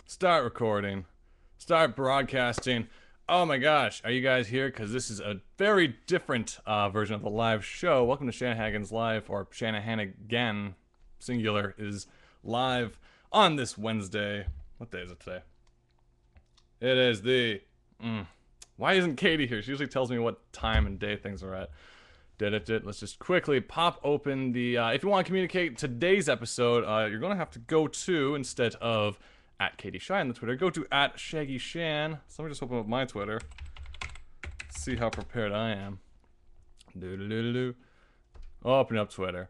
Start recording. Start broadcasting. Oh my gosh, are you guys here? Because this is a very different version of the live show. Welcome to Shanahan's Live, or Shanahan again, singular, is live on this Wednesday. What day is it today? It is the. Why isn't Katie here? She usually tells me what time and day things are at. Let's just quickly pop open the. If you want to communicate today's episode, you're going to have to go to, instead of at Katie Shy on the Twitter, go to at Shaggy Shan. So let me just open up my Twitter. See how prepared I am. Open up Twitter.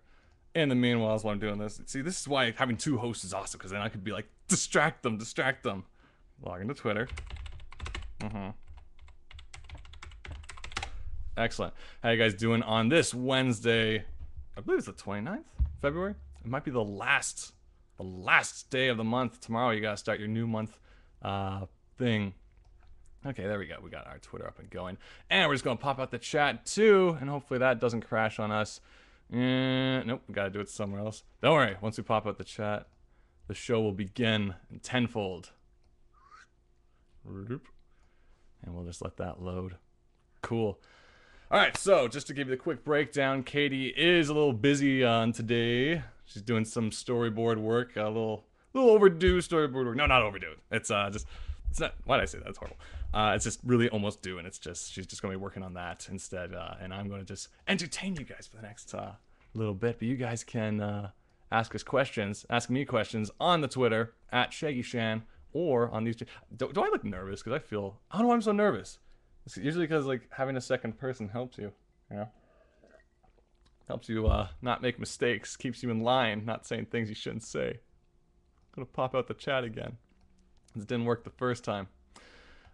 In the meanwhile, while I'm doing this, see, this is why having two hosts is awesome, because then I could be like, distract them. Log into Twitter. Excellent. How you guys doing on this Wednesday? I believe it's the 29th February. It might be the last day of the month. Tomorrow you gotta start your new month thing. Okay, there we go. We got our Twitter up and going. And we're just gonna pop out the chat too, and hopefully that doesn't crash on us. Nope, we gotta do it somewhere else. Don't worry, once we pop out the chat, the show will begin in tenfold. And we'll just let that load. Cool. Alright, so just to give you the quick breakdown, Katie is a little busy on today. She's doing some storyboard work, a little overdue storyboard work. No, not overdue. It's not, why did I say that? That's horrible. It's just really almost due, and she's just going to be working on that instead, and I'm going to just entertain you guys for the next little bit. But you guys can ask me questions on the Twitter, at ShaggyShan, or on these. Do I look nervous? Because I don't know why I'm so nervous. It's usually because, like, having a second person helps you, you know? Helps you not make mistakes, keeps you in line, not saying things you shouldn't say. I'm gonna pop out the chat again. It didn't work the first time.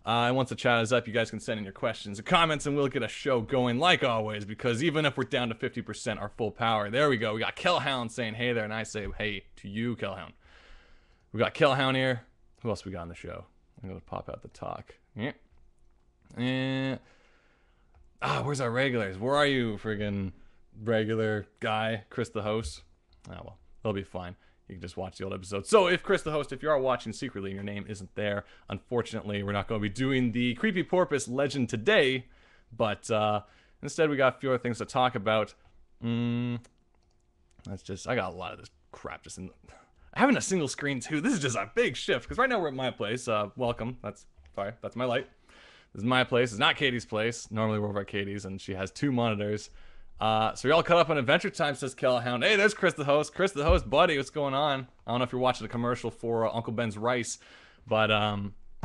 And once the chat is up, you guys can send in your questions and comments, and we'll get a show going like always, because even if we're down to 50% our full power, there we go. We got Kellhound saying hey there, and I say hey to you, Kellhound. We got Kellhound here. Who else we got on the show? I'm gonna pop out the talk. Yeah. Where's our regulars? Where are you, friggin' regular guy? Chris the host? Well, they'll be fine. You can just watch the old episode. So if Chris the host, if you are watching secretly and your name isn't there, unfortunately, we're not going to be doing the Creepy Porpoise legend today, but instead we got a few other things to talk about. I got a lot of this crap just in having a single screen too. This is just a big shift, because right now we're at my place. Welcome. That's my light. This is my place. It's not Katie's place. Normally we're over at Katie's, and she has two monitors. So you're all caught up on Adventure Time, says Kellhound. Hey, there's Chris the host. Chris the host, buddy, what's going on? I don't know if you're watching the commercial for Uncle Ben's Rice, but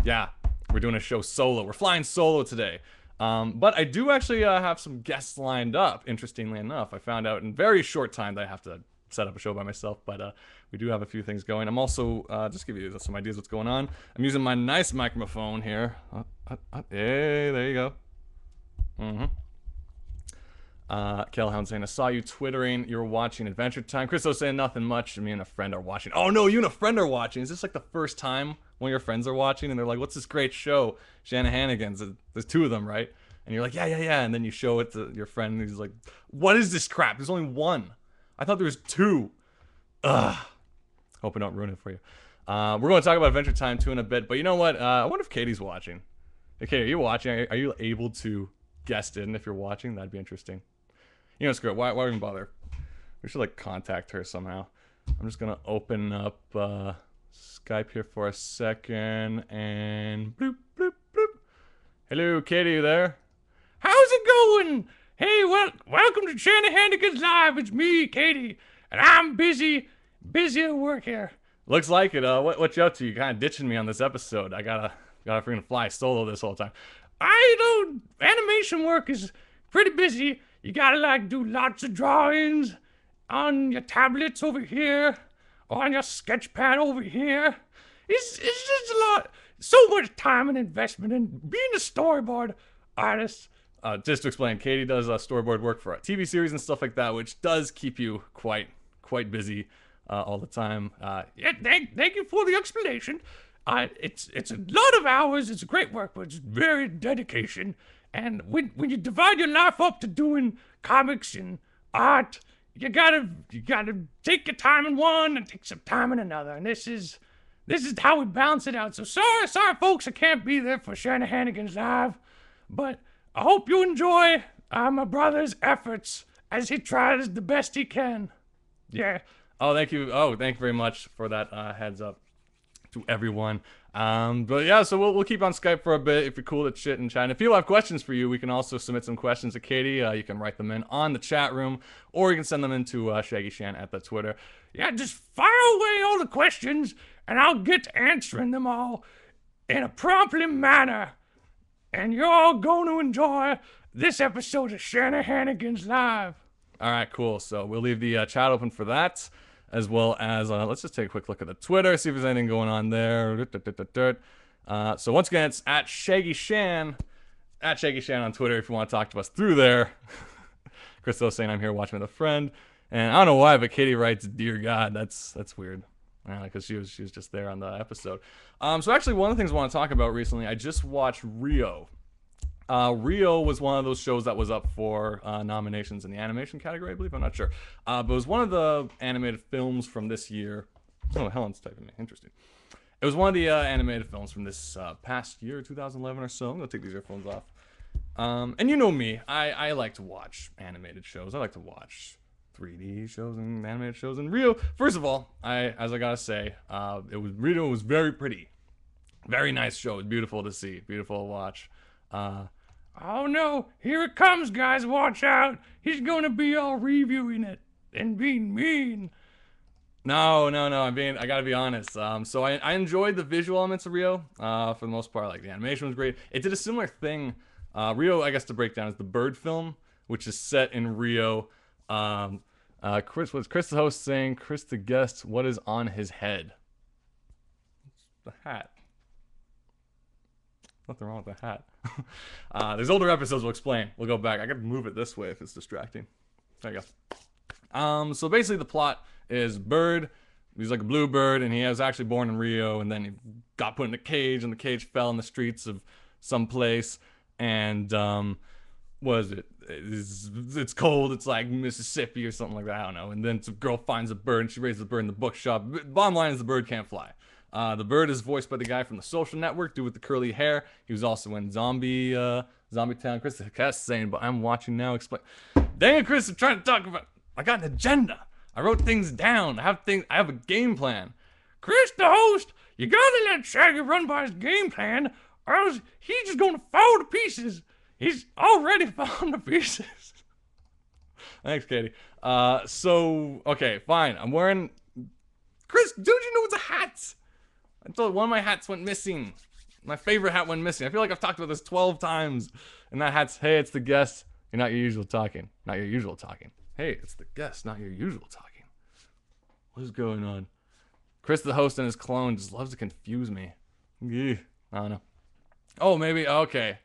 yeah, we're doing a show solo. We're flying solo today. But I do actually have some guests lined up, interestingly enough. I found out in very short time that I have to set up a show by myself, but we do have a few things going. I'm also, just give you some ideas what's going on. I'm using my nice microphone here. Hey, there you go. Kellhound saying, I saw you twittering, you were watching Adventure Time. Christo saying nothing much, me and a friend are watching. Oh no, you and a friend are watching. Is this like the first time one of your friends are watching and they're like, what's this great show? Shanahanigans. There's two of them, right? And you're like, yeah. And then you show it to your friend and he's like, what is this crap? There's only one. I thought there was two. Ugh. Hope I don't ruin it for you. We're going to talk about Adventure Time 2 in a bit, but you know what? I wonder if Katie's watching. Okay, are you watching? Are you able to guest in if you're watching? That'd be interesting. You know, screw it. Why even bother? We should, like, contact her somehow. I'm just going to open up Skype here for a second, and bloop, bloop, bloop. Hello, Katie, you there? How's it going? Hey, welcome to Shanahan's Live. It's me, Katie, and I'm busy at work here. Looks like it. What you up to? You kind of ditching me on this episode. I gotta freaking fly solo this whole time. Animation work is pretty busy. You gotta like do lots of drawings on your tablets over here, or on your sketch pad over here. It's just a lot, so much time and investment in being a storyboard artist. Just to explain, Katie does storyboard work for a TV series and stuff like that, which does keep you quite busy all the time. Yeah, thank you for the explanation. It's a lot of hours. It's great work, but it's very dedication. And when you divide your life up to doing comics and art, you gotta take your time in one and take some time in another. And this is this is how we balance it out. So sorry, folks, I can't be there for Shanahanigans Live, but I hope you enjoy my brother's efforts as he tries the best he can. Yeah. Oh, thank you. Oh, thank you very much for that heads up to everyone. But yeah, so we'll keep on Skype for a bit if you're cool to chit and chat. And if people have questions for you, we can also submit some questions to Katie. You can write them in on the chat room, or you can send them into Shaggy Shan at the Twitter. Yeah, just fire away all the questions, and I'll get to answering them all in a promptly manner. And you're all going to enjoy this episode of Shanahanigans Live. All right, cool. So we'll leave the chat open for that, as well as let's just take a quick look at the Twitter, see if there's anything going on there. So once again, it's at Shaggy Shan on Twitter if you want to talk to us through there. Crystal saying I'm here watching with a friend, and I don't know why, but Katie writes, "Dear God," that's weird, because she was just there on the episode. So actually, one of the things I want to talk about recently, I just watched Rio. Rio was one of those shows that was up for nominations in the animation category, I believe. I'm not sure. But it was one of the animated films from this year. Oh, Helen's typing me. Interesting. It was one of the animated films from this past year, 2011 or so. I'm going to take these earphones off. And you know me. I like to watch animated shows. I like to watch 3D shows and animated shows. And Rio, first of all, as I got to say, Rio was very pretty. Very nice show. It was beautiful to see. Beautiful to watch. Oh no, here it comes, guys, watch out. He's gonna be all reviewing it and being mean. No, I gotta be honest. So I enjoyed the visual elements of Rio, for the most part. Like, the animation was great. It did a similar thing. Rio, I guess to break down, is the bird film, which is set in Rio. Chris the host saying, Chris the guest, what is on his head? The hat. Nothing wrong with the hat. There's older episodes we'll explain. We'll go back. I gotta move it this way if it's distracting. There you go. So basically the plot is Bird, he's like a blue bird, and he was actually born in Rio, and then he got put in a cage, and the cage fell in the streets of some place, and what is it? It's cold, it's like Mississippi or something like that, I don't know. And then some girl finds a bird, and she raises the bird in the bookshop. Bottom line is the bird can't fly. The bird is voiced by the guy from The Social Network, dude with the curly hair. He was also in Zombie Town. Chris the Cast saying, but I'm watching now. Explain. Dang it, Chris, I'm trying to talk about. I got an agenda. I wrote things down. I have a game plan. Chris the host, you gotta let Shaggy run by his game plan, or else he's just gonna fall to pieces. He's already fallen to pieces. Thanks, Katie. So okay, fine. I'm wearing. Chris, don't you know it's a hat? I told you, one of my hats went missing. My favorite hat went missing. I feel like I've talked about this 12 times. And that hat's, hey, it's the guest. You're not your usual talking. Not your usual talking. Hey, it's the guest, not your usual talking. What is going on? Chris the host and his clone just loves to confuse me. Yeah, I don't know. Oh, maybe, okay.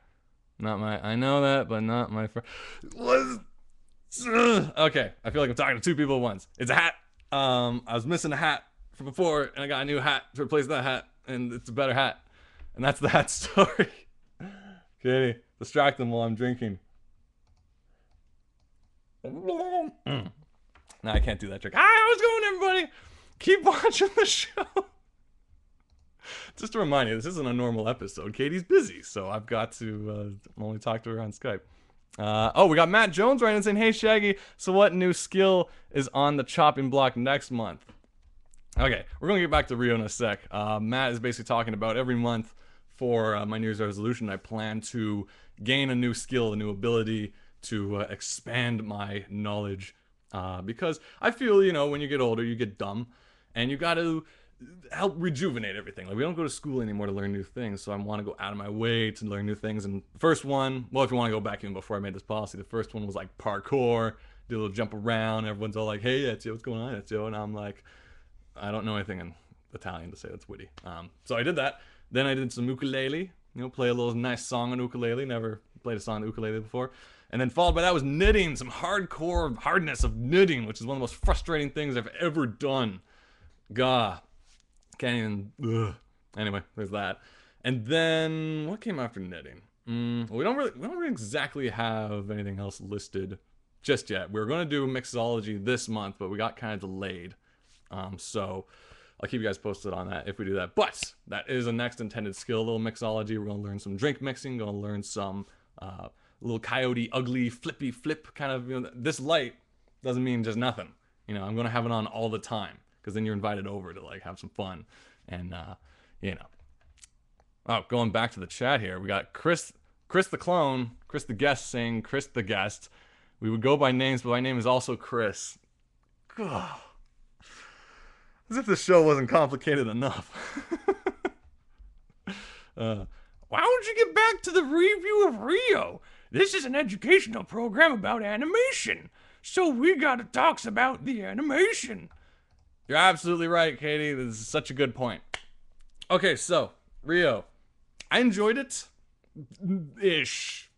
Not my, I know that, but not my friend. Okay, I feel like I'm talking to two people at once. It's a hat. I was missing a hat from before, and I got a new hat to replace that hat, and it's a better hat. And that's the hat story. Katie, distract them while I'm drinking. No, I can't do that trick. Hi, how's it going, everybody? Keep watching the show. Just to remind you, this isn't a normal episode. Katie's busy, so I've got to only talk to her on Skype. Oh, we got Matt Jones right in saying, hey, Shaggy, so what new skill is on the chopping block next month? Okay, we're going to get back to Rio in a sec. Matt is basically talking about every month for my New Year's resolution, I plan to gain a new skill, a new ability to expand my knowledge. Because I feel, you know, when you get older, you get dumb, and you got to help rejuvenate everything. Like, we don't go to school anymore to learn new things, so I want to go out of my way to learn new things. And the first one, well, if you want to go back even before I made this policy, the first one was like parkour, do a little jump around. Everyone's all like, hey, Ezio, what's going on, Ezio? And I'm like, I don't know anything in Italian to say that's witty. So I did that. Then I did some ukulele, you know, play a little nice song on ukulele. Never played a song on ukulele before. And then followed by that was knitting, some hardcore hardness of knitting, which is one of the most frustrating things I've ever done. Gah. Can't even, ugh. Anyway, there's that. And then, what came after knitting? We don't really exactly have anything else listed just yet. We were going to do mixology this month, but we got kind of delayed. So I'll keep you guys posted on that if we do that. But that is a next intended skill, a little mixology. We're gonna learn some drink mixing. Gonna learn some little coyote ugly flippy flip kind of. This light doesn't mean just nothing. I'm gonna have it on all the time because then you're invited over to like have some fun, and you know. Oh, going back to the chat here, we got Chris the clone, Chris the guest saying Chris the guest. We would go by names, but my name is also Chris. Ugh. As if the show wasn't complicated enough. Why don't you get back to the review of Rio? This is an educational program about animation, so we gotta talk about the animation. You're absolutely right, Katie. This is such a good point. Okay, so Rio, I enjoyed it, ish.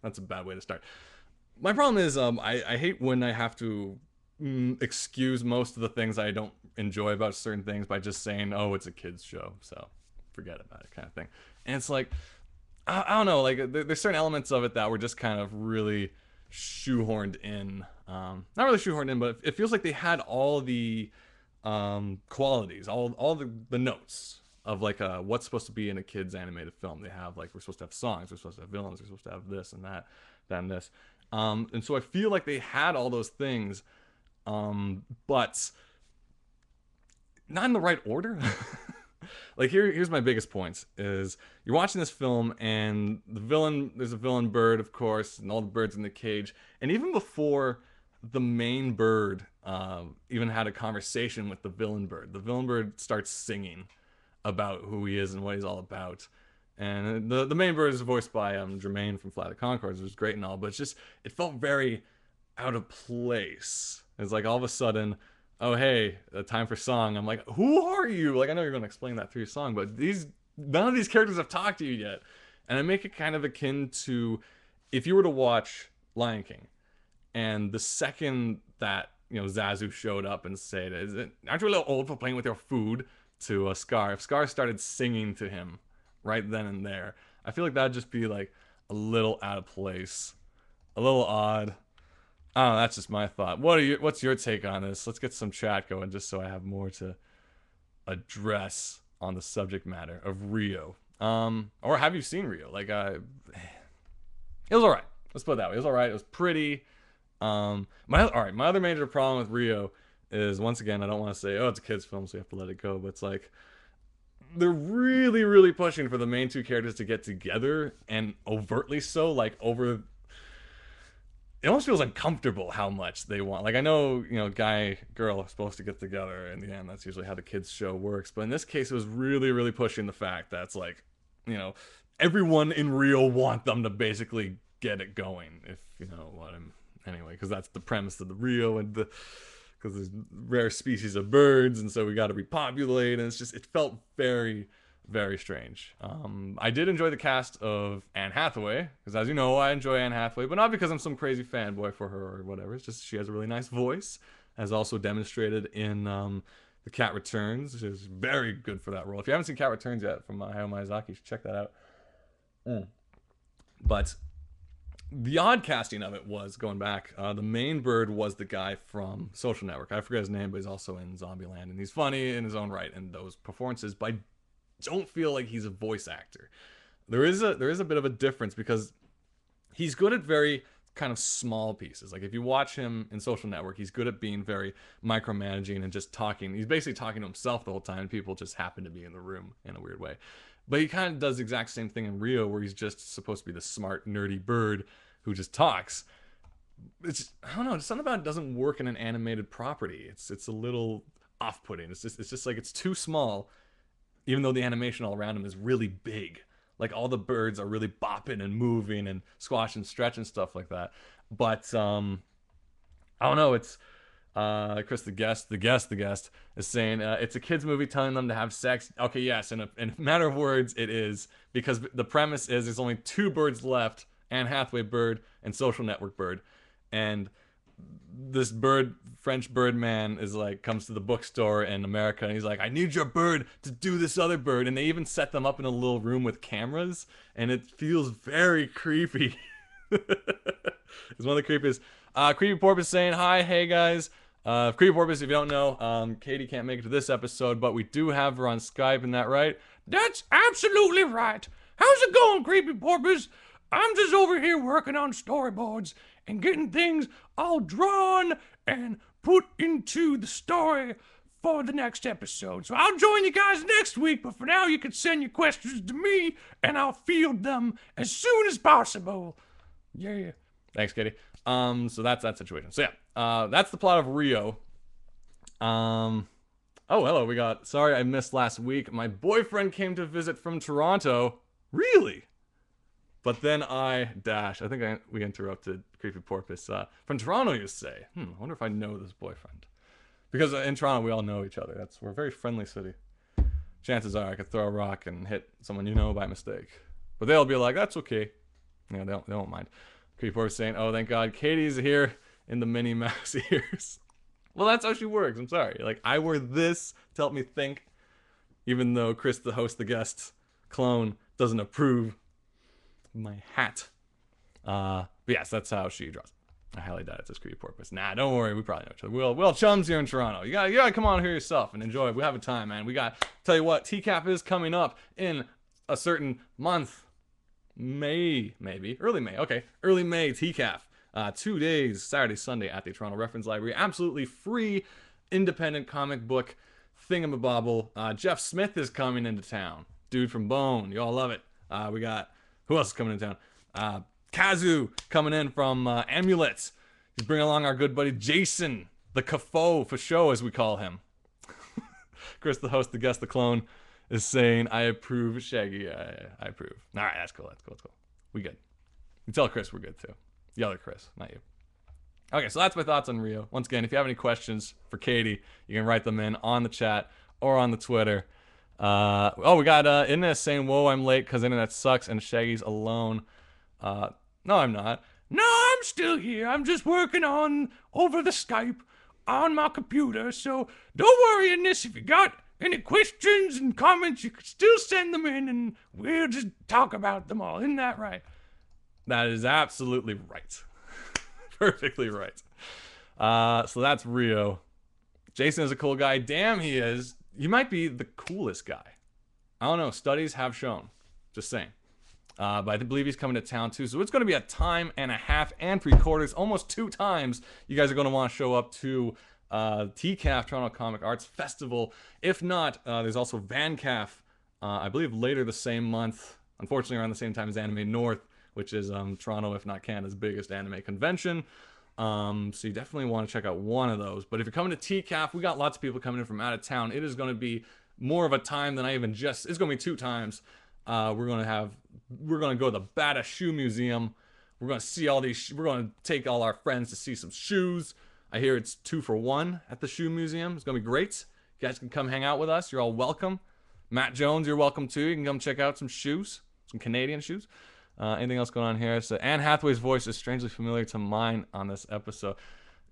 That's a bad way to start. My problem is, I hate when I have to excuse most of the things I don't enjoy about certain things by just saying, "Oh, it's a kids show, so forget about it," kind of thing. And it's like, I don't know, like there's certain elements of it that were just kind of really shoehorned in. Not really shoehorned in, but it feels like they had all the qualities, all the notes of like what's supposed to be in a kids animated film. They have like, we're supposed to have songs, we're supposed to have villains, we're supposed to have this and that and this. And so I feel like they had all those things, but not in the right order. Like here's my biggest points is you're watching this film and there's a villain bird, of course, and all the birds in the cage. And even before the main bird even had a conversation with the villain bird starts singing about who he is and what he's all about. And the main bird is voiced by Jermaine from Flight of Conchords, which was great and all, but it felt very out of place. It's like all of a sudden, oh hey, time for song. I'm like, who are you? Like I know you're gonna explain that through your song, but none of these characters have talked to you yet. And I make it kind of akin to if you were to watch Lion King, and the second that Zazu showed up and said, aren't you a little old for playing with your food? To Scar. If Scar started singing to him right then and there, I feel like that'd just be like a little out of place, a little odd. I don't know, that's just my thought. What's your take on this? Let's get some chat going just so I have more to address on the subject matter of Rio. Or have you seen Rio? Like it was alright. Let's put it that way. It was alright. It was pretty. My other major problem with Rio is, once again, I don't want to say, oh, it's a kid's film, so you have to let it go, but it's like they're really, really pushing for the main two characters to get together, and overtly so, like over. It almost feels uncomfortable how much they want. Like I know, guy, girl are supposed to get together in the end. That's usually how the kids show works. But in this case, it was really, really pushing the fact that it's like, everyone in Rio want them to basically get it going. If you know what I'm. Anyway, because that's the premise of the Rio and because there's rare species of birds, and so we got to repopulate, and it felt very, very strange. I did enjoy the cast of Anne Hathaway, because as you know, I enjoy Anne Hathaway, but not because I'm some crazy fanboy for her or whatever. It's just she has a really nice voice, as also demonstrated in The Cat Returns. She was very good for that role. If you haven't seen Cat Returns yet from Hayao Miyazaki, you should check that out. But the odd casting of it was, going back, the main bird was the guy from Social Network. I forget his name, but he's also in Zombieland, and he's funny in his own right in those performances, but I don't feel like he's a voice actor. There is a bit of a difference, because he's good at very kind of small pieces. Like if you watch him in Social Network, he's good at being very micromanaging and just talking. He's basically talking to himself the whole time, and people just happen to be in the room in a weird way. But he kind of does the exact same thing in Rio, where he's just supposed to be the smart, nerdy bird who just talks. I don't know, something about it doesn't work in an animated property. It's a little off-putting. It's just like it's too small, even though the animation all around him is really big. Like all the birds are really bopping and moving and squash and stretch and stuff like that. But I don't know. It's Chris the guest is saying it's a kids movie telling them to have sex. Okay, yes, in a matter of words, it is, because the premise is there's only two birds left: Anne Hathaway bird and Social Network bird, and this French bird man comes to the bookstore in America, and he's like, I need your bird to do this other bird, and they even set them up in a little room with cameras, and it feels very creepy. It's one of the creepiest. Creepy Porp is saying, hi, hey guys. Creepy Porpoise, if you don't know, Katie can't make it to this episode, but we do have her on Skype, isn't that right? That's absolutely right. How's it going, Creepy Porpoise? I'm just over here working on storyboards and getting things all drawn and put into the story for the next episode. So I'll join you guys next week, but for now you can send your questions to me and I'll field them as soon as possible. Yeah. Thanks, Katie. So that's that situation. So yeah, that's the plot of Rio. Oh, hello. We got. Sorry, I missed last week. My boyfriend came to visit from Toronto. Really? But then I think we interrupted Creepy Porpoise. From Toronto, you say? I wonder if I know this boyfriend. Because in Toronto, we all know each other. We're a very friendly city. Chances are I could throw a rock and hit someone you know by mistake. But they'll be like, that's okay. Yeah, they won't mind. Creepy Porpoise saying, oh, thank God, Katie's here in the Minnie Mouse ears. Well, that's how she works. I'm sorry. Like, I wear this to help me think, even though Chris, the host, the guest, clone, doesn't approve my hat. But yes, that's how she draws. I highly doubt it's this Creepy Porpoise. Nah, don't worry. We probably know each other. We're all chums here in Toronto. You gotta come on here yourself and enjoy. We have a time, man. Tell you what, TCAF is coming up in a certain month. May, maybe. Early May. Okay. Early May, TCAF. 2 days, Saturday, Sunday at the Toronto Reference Library. Absolutely free independent comic book thingamabobble. Jeff Smith is coming into town. Dude from Bone. You all love it. We got, who else is coming into town? Kazu coming in from Amulet. He's bringing along our good buddy Jason, the Kafo for show, as we call him. Chris, the host, the guest, the clone, is saying, I approve, Shaggy. I approve. All right, that's cool. That's cool. We good. You tell Chris we're good, too. The other Chris, not you. Okay, so that's my thoughts on Rio. Once again, if you have any questions for Katie, you can write them in on the chat or on the Twitter. We got Innes saying, whoa, I'm late because internet sucks and Shaggy's alone. No, I'm not. No, I'm still here. I'm just working on over the Skype on my computer. So don't worry, Innes. If you got any questions and comments, you can still send them in and we'll just talk about them all. Isn't that right? That is absolutely right. Perfectly right. So that's Rio. Jason is a cool guy. Damn, he is. He might be the coolest guy. I don't know. Studies have shown. Just saying. But I believe he's coming to town too. So it's going to be a time and a half and 3/4, almost 2 times. You guys are going to want to show up to TCAF, Toronto Comic Arts Festival. If not, there's also VanCAF, I believe later the same month. Unfortunately, around the same time as Anime North, which is Toronto, if not Canada's biggest anime convention. So you definitely want to check out one of those. But if you're coming to TCAF, we got lots of people coming in from out of town. It is going to be more of a time than it's going to be 2 times. We're going to go to the Bata Shoe Museum. We're going to see we're going to take all our friends to see some shoes. I hear it's 2 for 1 at the Shoe Museum. It's going to be great. You guys can come hang out with us. You're all welcome. Matt Jones, you're welcome too. You can come check out some shoes, some Canadian shoes. Anything else going on here? So Anne Hathaway's voice is strangely familiar to mine on this episode.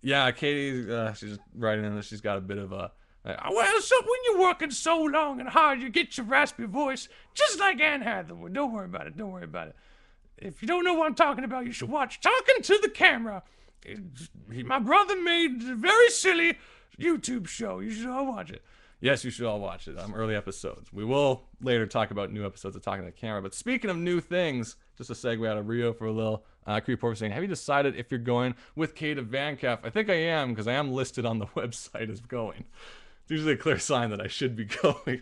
Yeah, Katie, she's just writing in that she's got a bit of a... well, so when you're working so long and hard, you get your raspy voice, just like Anne Hathaway. Don't worry about it. If you don't know what I'm talking about, you should watch Talking to the Camera. My brother made a very silly YouTube show. You should all watch it. Yes, you should all watch it. Early episodes. We will later talk about new episodes of Talking to the Camera. But speaking of new things, just a segue out of Rio for a little. Creepy Porpoise saying, have you decided if you're going with Kate to VanCAF? I think I am, because I am listed on the website as going. It's usually a clear sign that I should be going.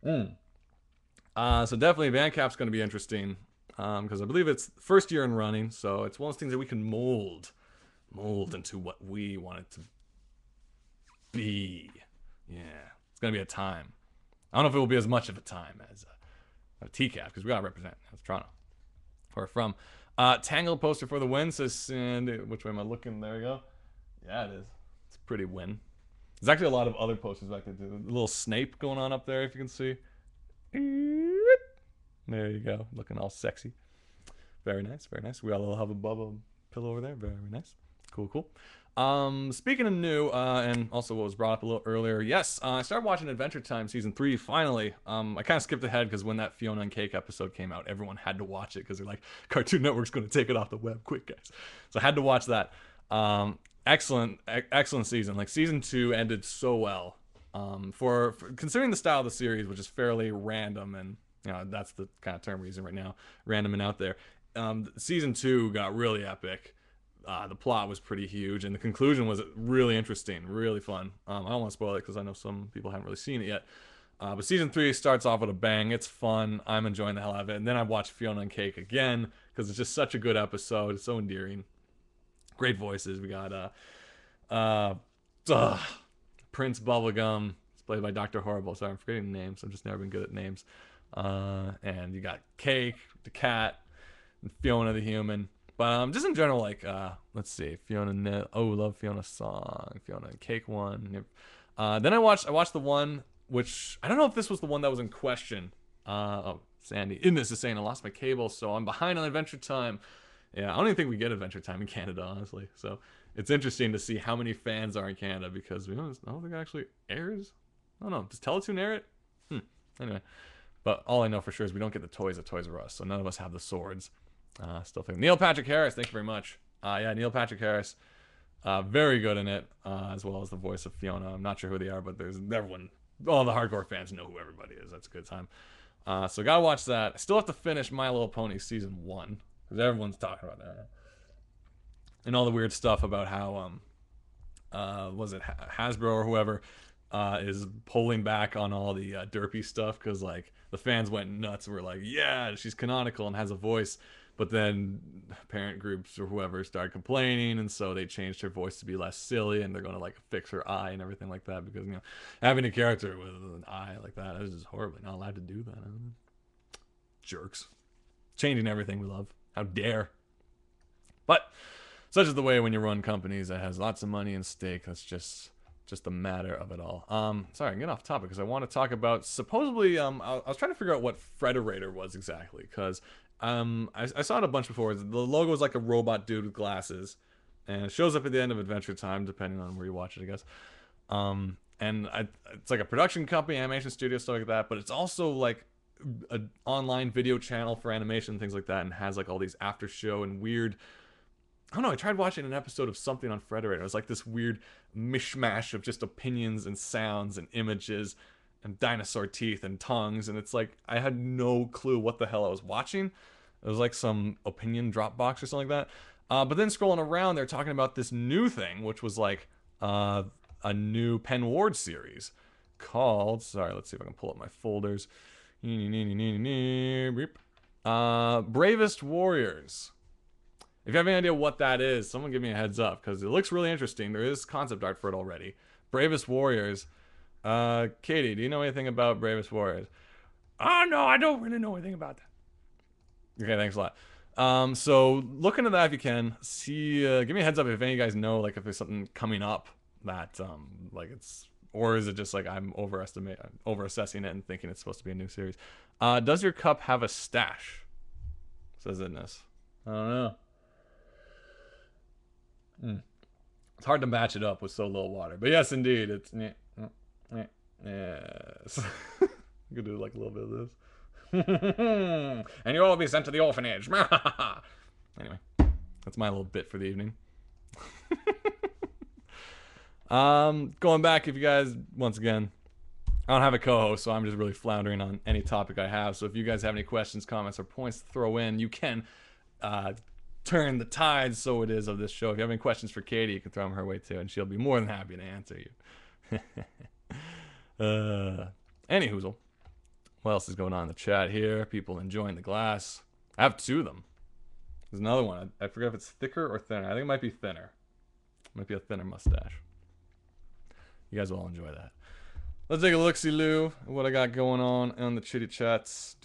So definitely VanCAF's going to be interesting, because I believe it's first year in running, so it's one of those things that we can mold into what we want it to be. Yeah, it's going to be a time. I don't know if it will be as much of a time as TCAF, because we got to represent. That's Toronto. Where we're from. Tangled poster for the win says, and which way am I looking? There we go. Yeah, it is. It's a pretty win. There's actually a lot of other posters back there too. A little Snape going on up there, if you can see. There you go. Looking all sexy. Very nice, very nice. We got a little Hubba Bubba pillow over there. Very, very nice. Cool. Speaking of new, and also what was brought up a little earlier, yes, I started watching Adventure Time Season 3, finally. I kind of skipped ahead because when that Fiona and Cake episode came out, everyone had to watch it because they're like, Cartoon Network's going to take it off the web quick, guys. So I had to watch that. excellent season. Like season 2 ended so well. For considering the style of the series, which is fairly random, and that's the kind of term we're using right now, random and out there. Season 2 got really epic. The plot was pretty huge, and the conclusion was really interesting, really fun. I don't want to spoil it because I know some people haven't really seen it yet. But season 3 starts off with a bang. It's fun. I'm enjoying the hell out of it. And then I watched Fiona and Cake again because it's just such a good episode. It's so endearing. Great voices. We got uh, uh Prince Bubblegum. It's played by Dr. Horrible. Sorry, I'm forgetting the names. I've just never been good at names. And you got Cake, the cat, and Fiona the human. But just in general, like let's see, Fiona. Oh, love Fiona's song. Fiona and Cake one. Then I watched the one which I don't know if this was the one that was in question. Oh, Sandy. In this is saying I lost my cable, so I'm behind on Adventure Time. Yeah, I don't even think we get Adventure Time in Canada, honestly. So it's interesting to see how many fans are in Canada because I don't think it actually airs. I don't know. Does Teletoon air it? Anyway, but all I know for sure is we don't get the toys at Toys R Us, so none of us have the swords. Still think Neil Patrick Harris. Thank you very much. Yeah, Neil Patrick Harris. Very good in it, as well as the voice of Fiona. I'm not sure who they are, but there's everyone. All the hardcore fans know who everybody is. That's a good time. So gotta watch that. I still have to finish My Little Pony season 1 because everyone's talking about that, and all the weird stuff about how was it Hasbro or whoever is pulling back on all the derpy stuff because like the fans went nuts and were like, yeah, she's canonical and has a voice. But then parent groups or whoever started complaining, and so they changed her voice to be less silly, and they're going to like fix her eye and everything like that because having a character with an eye like that is just horribly not allowed to do that. Jerks, changing everything we love. How dare! But such is the way when you run companies that has lots of money at stake. That's just the matter of it all. Sorry, I'm getting off topic because I want to talk about supposedly. I was trying to figure out what Frederator was exactly because. I saw it a bunch before. The logo is like a robot dude with glasses, and it shows up at the end of Adventure Time, depending on where you watch it, I guess. It's like a production company, animation studio, stuff like that. But it's also like an online video channel for animation and things like that, and has like all these after show and weird. I don't know. I tried watching an episode of something on Frederator. It was like this weird mishmash of just opinions and sounds and images and dinosaur teeth and tongues, and it's like I had no clue what the hell I was watching. It was like some opinion Dropbox or something like that. But then scrolling around, they're talking about this new thing, which was like a new Penn Ward series called. Sorry, let's see if I can pull up my folders. Bravest Warriors. If you have any idea what that is, someone give me a heads up because it looks really interesting. There is concept art for it already. Bravest Warriors. Katie, do you know anything about Bravest Warriors? Oh, no, I don't really know anything about that. Okay, thanks a lot. So look into that if you can. See, give me a heads up if any of you guys know, like, if there's something coming up that, like, it's, or is it just like I'm overassessing it and thinking it's supposed to be a new series? Does your cup have a stash? Says Idness. I don't know. It's hard to match it up with so little water, but yes, indeed, it's. Yes. You could do like a little bit of this. And you'll all be sent to the orphanage. Anyway, that's my little bit for the evening. Going back, if you guys, once again, I don't have a co-host, so I'm just really floundering on any topic I have. So if you guys have any questions, comments, or points to throw in, you can turn the tide, so it is, of this show. If you have any questions for Katie, you can throw them her way too, and she'll be more than happy to answer you. Any hoozle. What else is going on in the chat here? People enjoying the glass. I have two of them. There's another one. I forget if it's thicker or thinner. I think it might be thinner. It might be a thinner mustache. You guys will all enjoy that. Let's take a look-see-loo at what I got going on the chitty chats.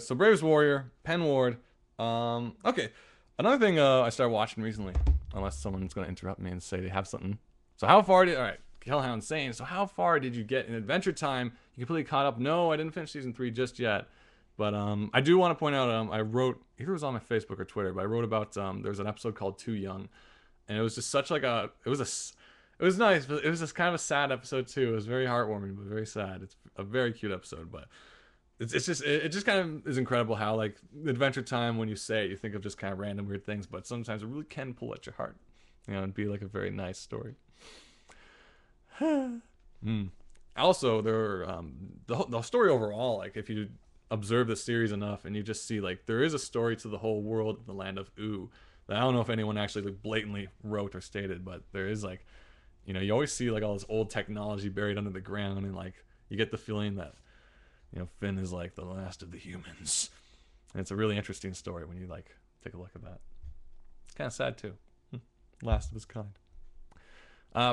So Bravest Warrior, Penn Ward. Okay. Another thing I started watching recently, unless someone's going to interrupt me and say they have something. So how far did... Alright. Hellhound saying, so how far did you get in Adventure Time? You completely caught up? No, I didn't finish season 3 just yet. But I do want to point out, I wrote, either it was on my Facebook or Twitter, but I wrote about, there's an episode called Too Young. And it was just such like a, it was nice, but it was just kind of a sad episode too. It was very heartwarming, but very sad. It's a very cute episode, but it just kind of is incredible how like Adventure Time, when you say it, you think of just kind of random weird things, but sometimes it really can pull at your heart. You know, it'd be like a very nice story. Mm. Also, the story overall, like if you observe the series enough and you just see like there is a story to the whole world of the land of Ooh that I don't know if anyone actually like blatantly wrote or stated, but there is like, you know, you always see like all this old technology buried under the ground, and like you get the feeling that, you know, Finn is like the last of the humans, and it's a really interesting story when you like take a look at that. It's kind of sad too. Last of his kind.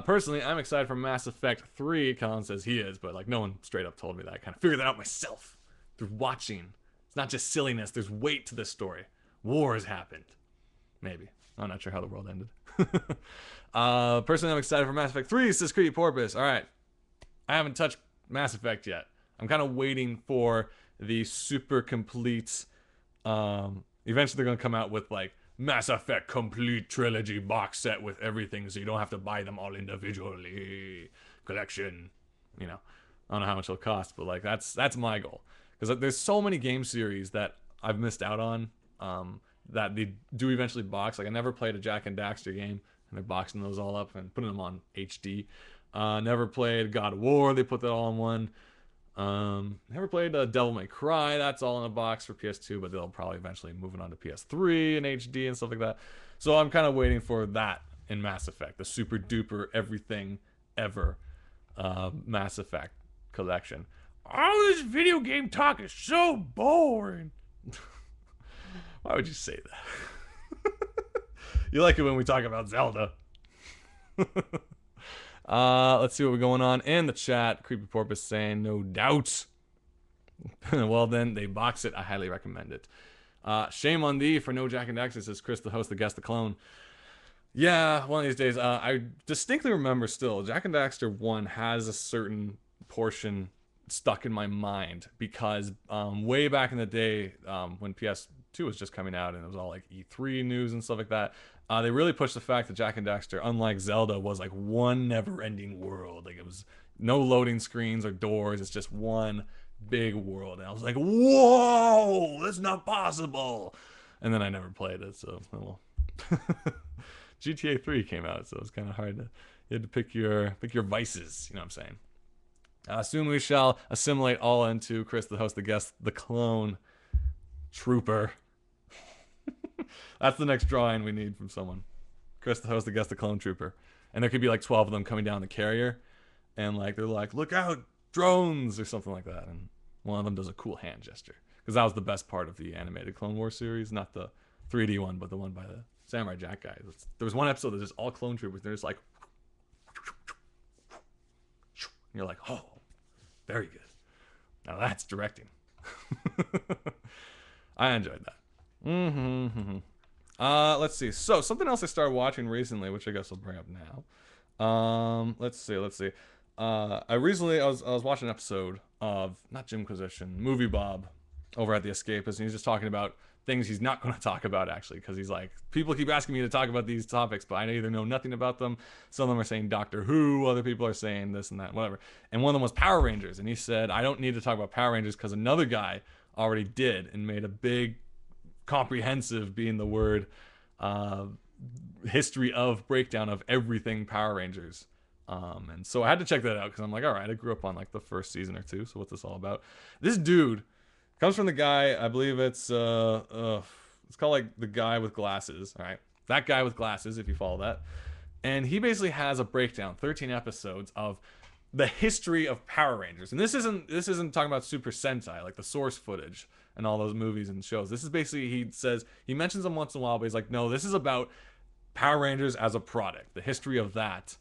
Personally, I'm excited for Mass Effect 3. Colin says he is, but like no one straight up told me that. I kind of figured that out myself through watching. It's not just silliness. There's weight to this story. War has happened. Maybe. I'm not sure how the world ended. Personally, I'm excited for Mass Effect 3, says Creepy Porpoise. All right. I haven't touched Mass Effect yet. I'm kind of waiting for the super complete. Eventually, they're going to come out with like Mass Effect complete trilogy box set with everything, so you don't have to buy them all individually. Collection, you know. I don't know how much it'll cost, but like that's my goal, because there's so many game series that I've missed out on, that they do eventually box. Like I never played a Jack and Daxter game, and they're boxing those all up and putting them on HD. Never played God of War. They put that all in one. Never played Devil May Cry. That's all in a box for PS2, but they'll probably eventually move it on to PS3 and HD and stuff like that. So I'm kind of waiting for that in Mass Effect, the super duper everything ever Mass Effect collection. All this video game talk is so boring. Why would you say that? You like it when we talk about Zelda. Let's see what we're going on in the chat. Creepy Porpoise saying no doubt. Well then, they box it. I highly recommend it. Shame on thee for no Jack and Daxter, says Chris, the host, the guest, the clone. Yeah, one of these days. I distinctly remember still, Jack and Daxter 1 has a certain portion stuck in my mind because way back in the day, when PS2 was just coming out and it was all like E3 news and stuff like that, they really pushed the fact that Jack and Daxter, unlike Zelda, was like one never-ending world. Like it was no loading screens or doors. It's just one big world. And I was like, whoa, that's not possible. And then I never played it, so well. GTA 3 came out, so it's kind of hard to, you had to pick your vices. You know what I'm saying? Soon we shall assimilate all into Chris, the host, the guest, the clone trooper. That's the next drawing we need from someone. Chris, the host, the guest, the clone trooper. And there could be like 12 of them coming down the carrier. And like they're like, look out, drones, or something like that. And one of them does a cool hand gesture. Because that was the best part of the animated Clone Wars series. Not the 3D one, but the one by the Samurai Jack guy. There was one episode that's just all clone troopers. They're just like... And you're like, oh, very good. Now that's directing. I enjoyed that. Let's see. So something else I started watching recently, which I guess I'll bring up now. Let's see. I was watching an episode of not Jimquisition, Movie Bob, over at The Escapist, and he's just talking about things he's not going to talk about actually, because he's like, people keep asking me to talk about these topics, but I either know nothing about them. Some of them are saying Doctor Who, other people are saying this and that, whatever. And one of them was Power Rangers, and he said, I don't need to talk about Power Rangers because another guy already did and made a big, comprehensive, being the word, history of breakdown of everything Power Rangers. And so I had to check that out because I'm like, all right, I grew up on like the first season or two, so what's this all about? This dude comes from the guy, I believe it's called like the guy with glasses, all right? That guy with glasses, if you follow that. And he basically has a breakdown, 13 episodes of the history of Power Rangers. And this isn't talking about Super Sentai, like the source footage and all those movies and shows. This is basically, he mentions them once in a while, but he's like, no, this is about Power Rangers as a product, the history of that.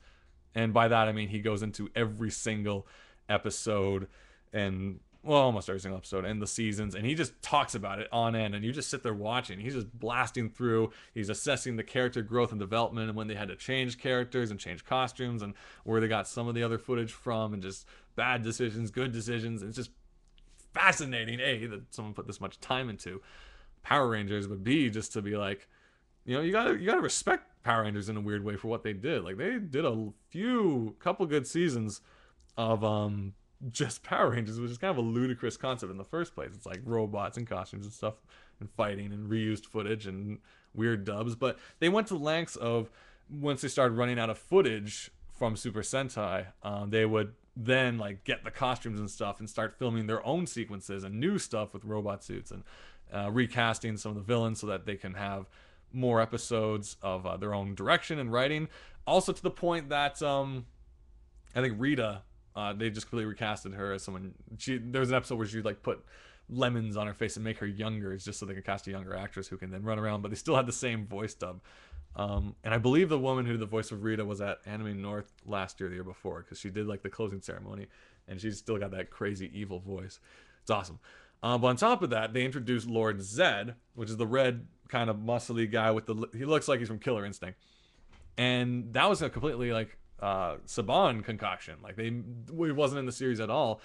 And by that, I mean, he goes into every single episode and, well, almost every single episode and the seasons, and he just talks about it on end, and you just sit there watching. He's just blasting through. He's assessing the character growth and development and when they had to change characters and change costumes and where they got some of the other footage from and just bad decisions, good decisions. And it's just fascinating, A, that someone put this much time into Power Rangers, but B, just to be like, you know, you gotta respect Power Rangers in a weird way for what they did. Like they did a couple good seasons of just Power Rangers, which is kind of a ludicrous concept in the first place. It's like robots and costumes and stuff and fighting and reused footage and weird dubs. But they went to lengths of once they started running out of footage from Super Sentai, they would then like get the costumes and stuff and start filming their own sequences and new stuff with robot suits and recasting some of the villains so that they can have more episodes of their own direction and writing. Also to the point that I think Rita, they just completely recasted her as someone. There was an episode where she like put lemons on her face and make her younger, just so they could cast a younger actress who can then run around, but they still had the same voice dub. And I believe the woman who did the voice of Rita was at Anime North last year, the year before, because she did like the closing ceremony, and she's still got that crazy evil voice. It's awesome. But on top of that, they introduced Lord Zed, which is the red kind of muscly guy with he looks like he's from Killer Instinct, and that was a completely like Saban concoction. Like it wasn't in the series at all.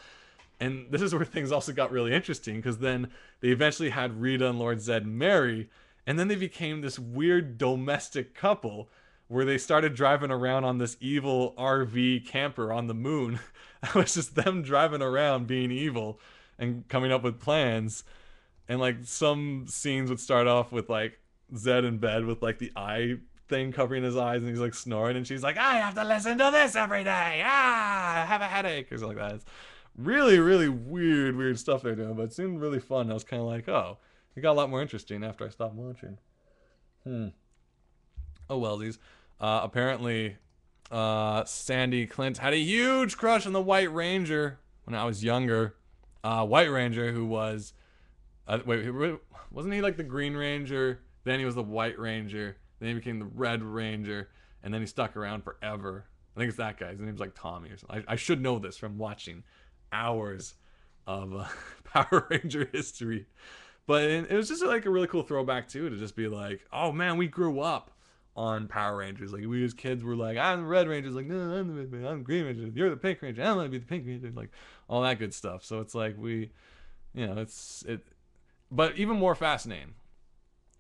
And this is where things also got really interesting, because then they eventually had Rita and Lord Zed marry, and then they became this weird domestic couple where they started driving around on this evil RV camper on the moon. It was just them driving around being evil and coming up with plans. And like some scenes would start off with like Zed in bed with like the eye thing covering his eyes, and he's like snoring, and she's like, I have to listen to this every day. I have a headache, or something like that. It's really, really weird stuff they're doing, but it seemed really fun. I was kind of like, oh, it got a lot more interesting after I stopped watching. Oh, wellsies. Apparently, Sandy Clint had a huge crush on the White Ranger when I was younger. White Ranger, who was... wasn't he like the Green Ranger? Then he was the White Ranger. Then he became the Red Ranger. And then he stuck around forever. I think it's that guy. His name's like Tommy or something. I should know this from watching hours of Power Ranger history. But it was just like a really cool throwback too, to just be like, oh man, we grew up on Power Rangers. Like we as kids were like, I'm the Red Ranger. Like, no, I'm the Red Ranger. I'm the Green Ranger. You're the Pink Ranger. I'm gonna be the Pink Ranger. Like all that good stuff. So it's like but even more fascinating.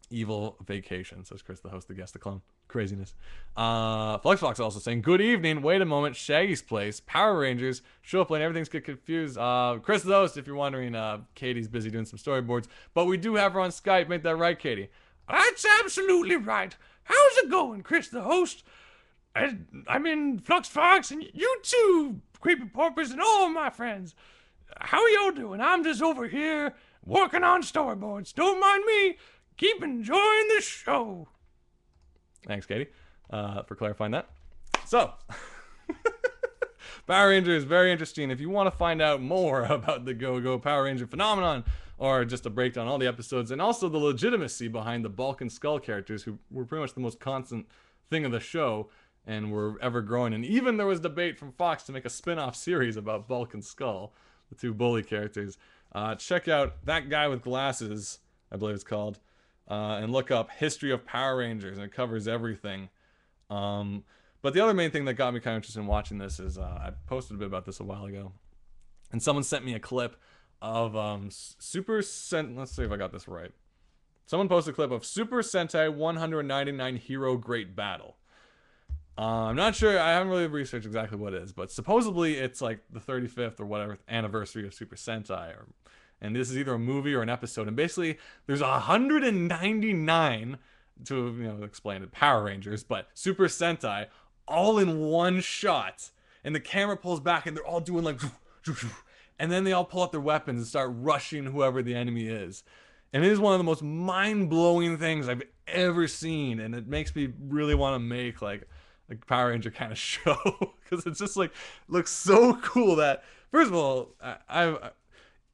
Evil Vacation, says Chris, the host, the guest, the clone. Craziness. Flexfox also saying, good evening. Wait a moment. Shaggy's place. Power Rangers. Show up late. Everything's get confused. Chris, the host, if you're wondering, Katie's busy doing some storyboards. But we do have her on Skype. Make that right, Katie? That's absolutely right. How's it going, Chris, the host? I'm in Fluxfox, and you too, Creepy Porpoise, and all my friends. How are y'all doing? I'm just over here working on storyboards. Don't mind me. Keep enjoying the show. Thanks, Katie, for clarifying that. So, Power Ranger is very interesting. If you want to find out more about the Go-Go Power Ranger phenomenon, or just a breakdown all the episodes, and also the legitimacy behind the Bulk and Skull characters, who were pretty much the most constant thing of the show, and were ever growing. And even there was debate from Fox to make a spin-off series about Bulk and Skull, the two bully characters. Check out That Guy with Glasses, I believe it's called. And look up History of Power Rangers, and it covers everything. But the other main thing that got me kind of interested in watching this is I posted a bit about this a while ago, and someone sent me a clip of let's see if I got this right. Someone posted a clip of Super Sentai 199 Hero Great Battle. I'm not sure, I haven't really researched exactly what it is, but supposedly it's like the 35th or whatever anniversary of Super Sentai, and this is either a movie or an episode. And basically, there's 199, to explain it, Power Rangers, but Super Sentai, all in one shot. And the camera pulls back, and they're all doing like, and then they all pull out their weapons and start rushing whoever the enemy is. And it is one of the most mind-blowing things I've ever seen, and it makes me really want to make like a Power Ranger kind of show, because it's just like looks so cool that, first of all,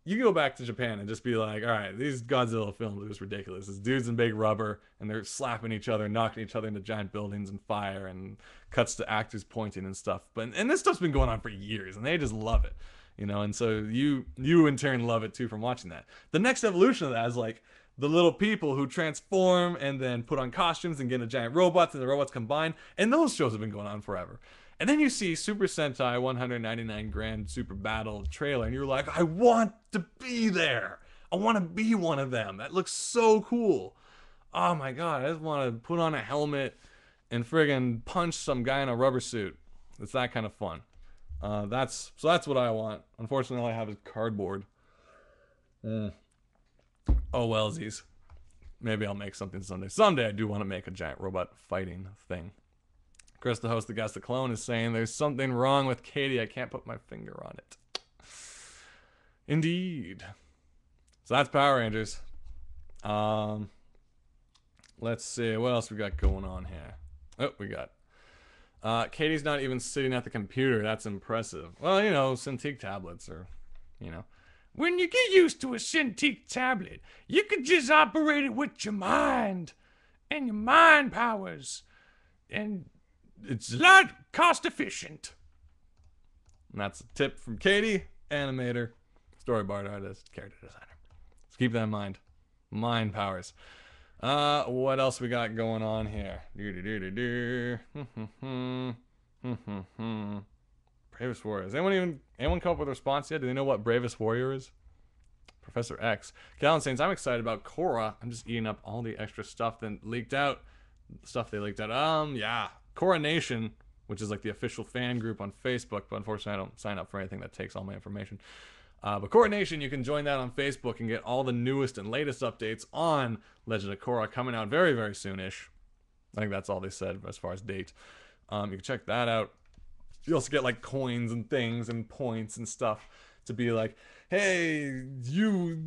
you go back to Japan and just be like, all right, these Godzilla films are just ridiculous. It's dudes in big rubber, and they're slapping each other, knocking each other into giant buildings and fire, and cuts to actors pointing and stuff. And this stuff's been going on for years, and they just love it, And so you in turn love it too from watching that. The next evolution of that is like the little people who transform and then put on costumes and get into giant robots, and the robots combine. And those shows have been going on forever. And then you see Super Sentai 199 Grand Super Battle trailer, and you're like, I want to be there. I want to be one of them. That looks so cool. Oh my god, I just want to put on a helmet and friggin' punch some guy in a rubber suit. It's that kind of fun. That's what I want. Unfortunately, all I have is cardboard. Oh, wellsies. Maybe I'll make something someday. Someday I do want to make a giant robot fighting thing. Chris, the host, the guest, the clone, is saying there's something wrong with Katie. I can't put my finger on it. Indeed. So that's Power Rangers. Let's see. What else we got going on here? Oh, we got Katie's not even sitting at the computer. That's impressive. Well, you know, Cintiq tablets are, you know. When you get used to a Cintiq tablet, you can just operate it with your mind and your mind powers. And it's a lot cost efficient. And that's a tip from Katie, animator, storyboard artist, character designer. Let's keep that in mind. Mind powers. What else we got going on here? Bravest Warriors. Anyone come up with a response yet? Do they know what Bravest Warrior is? Professor X. Callan Saints, I'm excited about Korra. I'm just eating up all the extra stuff that leaked out. Stuff they leaked out. Yeah. Korra Nation, which is like the official fan group on Facebook, but unfortunately I don't sign up for anything that takes all my information. But Korra Nation, you can join that on Facebook and get all the newest and latest updates on Legend of Korra coming out very, very soon-ish. I think that's all they said as far as date. You can check that out. You also get like coins and things and points and stuff to be like, hey, you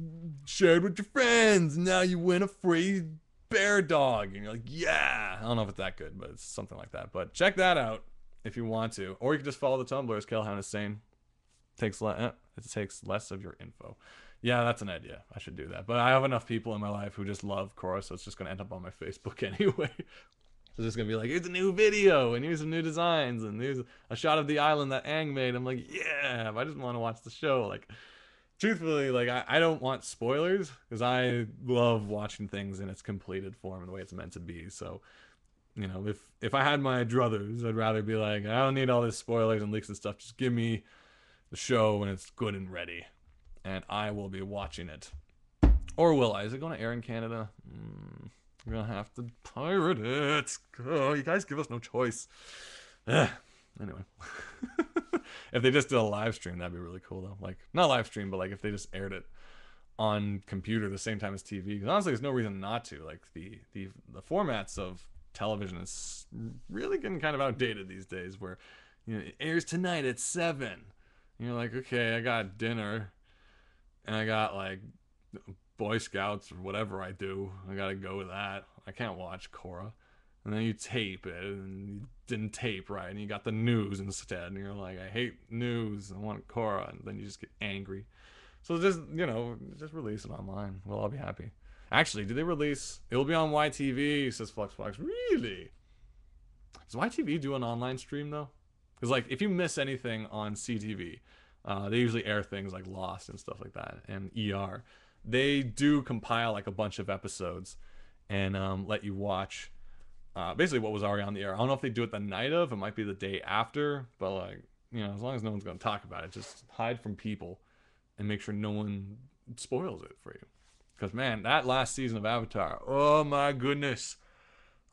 shared with your friends, and now you win a free bear dog. And you're like, yeah. I don't know if it's that good, but it's something like that. But check that out if you want to. Or you can just follow the Tumblr, as Kelhound is saying. It takes less of your info. Yeah, that's an idea. I should do that. But I have enough people in my life who just love Korra, so it's just going to end up on my Facebook anyway. So it's just going to be like, here's a new video, and here's some new designs, and here's a shot of the island that Aang made. I'm like, yeah, I just want to watch the show. Like, truthfully, like, I don't want spoilers, because I love watching things in its completed form and the way it's meant to be. So, you know, if I had my druthers, I'd rather be like, I don't need all this spoilers and leaks and stuff. Just give me the show when it's good and ready, and I will be watching it. Or will I? Is it going to air in Canada? We're going to have to pirate it. Oh, you guys give us no choice. Anyway. If they just did a live stream, that'd be really cool, though. Like, not live stream, but like if they just aired it on computer the same time as TV. Because honestly, there's no reason not to. Like, the formats of television is really getting kind of outdated these days, where, you know, it airs tonight at 7. And you're like, okay, I got dinner, and I got like Boy Scouts or whatever I do. I gotta go with that. I can't watch Korra. And then you tape it, and you didn't tape right, and you got the news instead, and you're like, I hate news, I want Korra, and then you just get angry. So just, you know, just release it online. We'll all be happy. Actually, did they release? It will be on YTV, says Fluxflux. Really? Does YTV do an online stream, though? Because, like, if you miss anything on CTV, they usually air things like Lost and stuff like that, and ER. They do compile, like, a bunch of episodes and let you watch basically what was already on the air. I don't know if they do it the night of. It might be the day after. But, like, you know, as long as no one's going to talk about it, just hide from people and make sure no one spoils it for you. Because, man, that last season of Avatar, oh, my goodness.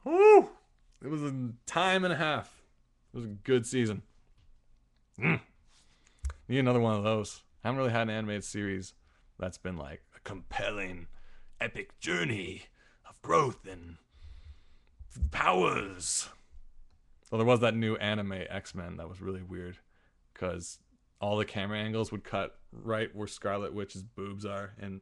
Woo! It was a time and a half. It was a good season. Need another one of those. I haven't really had an animated series that's been like a compelling, epic journey of growth and powers. Well, there was that new anime X-Men that was really weird, because all the camera angles would cut right where Scarlet Witch's boobs are. And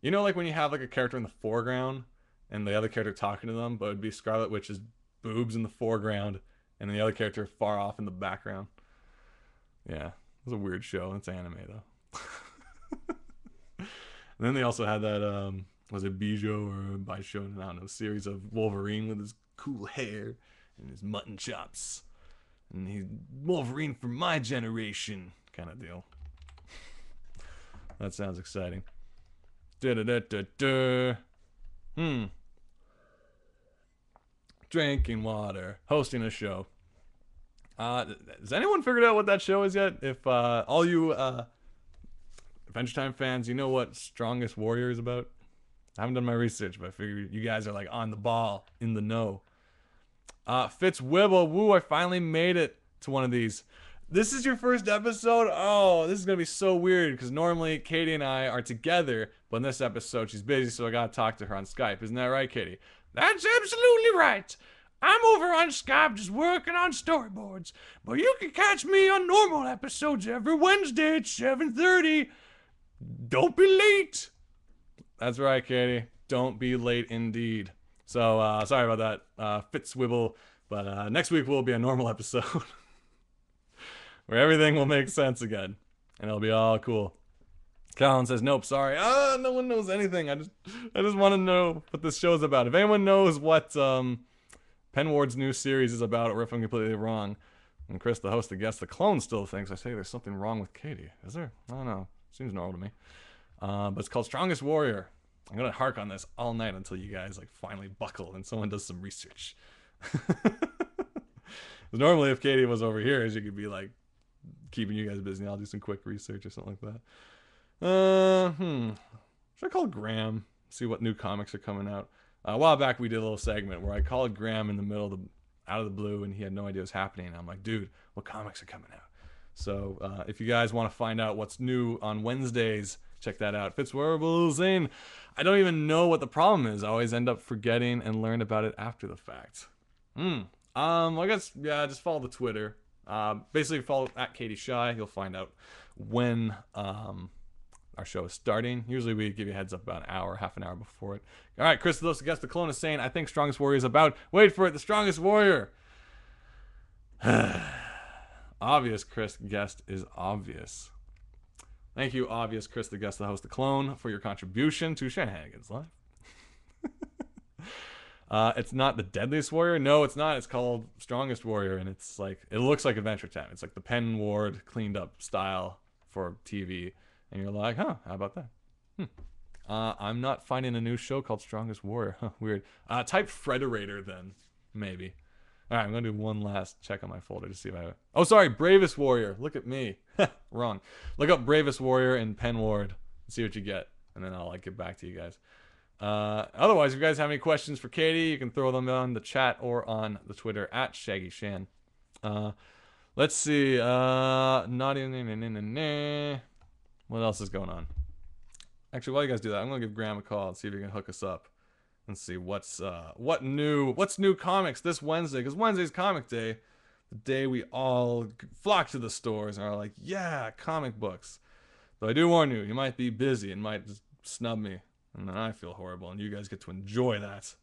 you know, like when you have like a character in the foreground and the other character talking to them, but it would be Scarlet Witch's boobs in the foreground and the other character far off in the background. Yeah, it was a weird show. It's anime, though. And then they also had that, was it Bijou or Baisho? I don't know, series of Wolverine with his cool hair and his mutton chops. And he's Wolverine for my generation kind of deal. That sounds exciting. Da-da-da-da-da. Drinking water, hosting a show. Has anyone figured out what that show is yet? If all you Adventure Time fans, you know what Strongest Warrior is about? I haven't done my research, but I figure you guys are like on the ball, in the know. Fitzwibble, woo, I finally made it to one of these. This is your first episode? Oh, this is going to be so weird, because normally Katie and I are together, but in this episode she's busy, so I got to talk to her on Skype. Isn't that right, Katie? That's absolutely right. I'm over on Skype just working on storyboards. But you can catch me on normal episodes every Wednesday at 7:30. Don't be late. That's right, Katie. Don't be late indeed. So sorry about that, Fitzwibble. But next week will be a normal episode where everything will make sense again, and it'll be all cool. Callan says, "Nope, sorry. No one knows anything. I just want to know what this show's about. If anyone knows what Penward's new series is about, or if I'm completely wrong." And Chris, the host, the guest, the clone, still thinks I say there's something wrong with Katie. Is there? I don't know. Seems normal to me. But it's called Strongest Warrior. I'm gonna hark on this all night until you guys like finally buckle and someone does some research. Normally, if Katie was over here, she could be like keeping you guys busy. I'll do some quick research or something like that. Should I call Graham? See what new comics are coming out. A while back, we did a little segment where I called Graham in the middle of out of the blue, and he had no idea what was happening. And I'm like, dude, what comics are coming out? So if you guys want to find out what's new on Wednesdays, check that out. Fitzwearable Zane. I don't even know what the problem is. I always end up forgetting and learn about it after the fact. I guess, yeah, just follow the Twitter. Basically follow at Katie Shy. You'll find out when our show is starting. Usually we give you a heads up about an hour, half an hour before it. All right, Chris, the guest, the clone is saying, I think Strongest Warrior is about, wait for it, the Strongest Warrior. Obvious, Chris, guest is obvious. Thank you, Obvious Chris, the guest, the host, the clone, for your contribution to Shenanigans Live. It's not the Deadliest Warrior. No, it's not. It's called Strongest Warrior, and it's like, it looks like Adventure Time. It's like the Penn Ward cleaned up style for TV, and you're like, huh, how about that? I'm not finding a new show called Strongest Warrior. Huh, weird. Type Frederator then, maybe. All right, I'm going to do one last check on my folder to see if I... Oh, sorry, Bravest Warrior. Look at me. Wrong. Look up Bravest Warrior in Penn Ward and see what you get, and then I'll get back to you guys. Otherwise, if you guys have any questions for Katie, you can throw them on the chat or on the Twitter at ShaggyShan. Let's see. What else is going on? Actually, while you guys do that, I'm going to give Graham a call and see if he can hook us up. Let's see what's new comics this Wednesday, because Wednesday's comic day, the day we all flock to the stores and are like, yeah, comic books. But I do warn you, you might be busy and might just snub me, and then I feel horrible, and you guys get to enjoy that.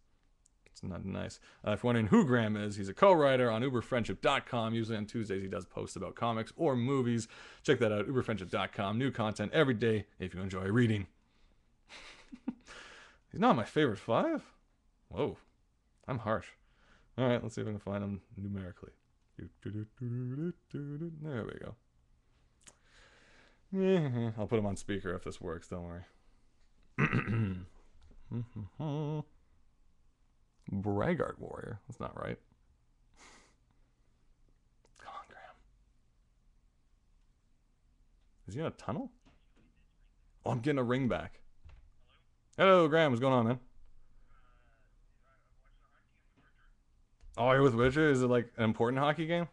It's not nice. If you're wondering who Graham is, he's a co-writer on uberfriendship.com. Usually on Tuesdays he does posts about comics or movies. Check that out, uberfriendship.com. New content every day if you enjoy reading. He's not my favorite 5? Whoa. I'm harsh. Alright, let's see if I can find him numerically. There we go. I'll put him on speaker if this works, don't worry. Braggart Warrior. That's not right. Come on, Graham. Is he in a tunnel? Oh, I'm getting a ring back. Hello, Graham. What's going on, man? Oh, you're with Witcher? Is it like an important hockey game?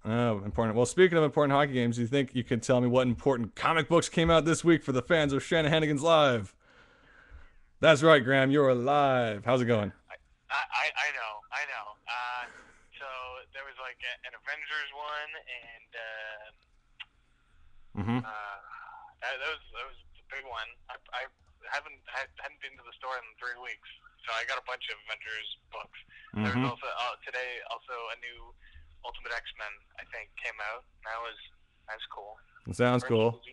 Oh, important. Well, speaking of important hockey games, do you think you can tell me what important comic books came out this week for the fans of Shenanigans Live? That's right, Graham. You're alive. How's it going? I know. So there was like an Avengers one, and that was a big one. I hadn't been to the store in 3 weeks, so I got a bunch of Avengers books. There was also today a new Ultimate X-Men, I think, came out. That's cool. It sounds cool.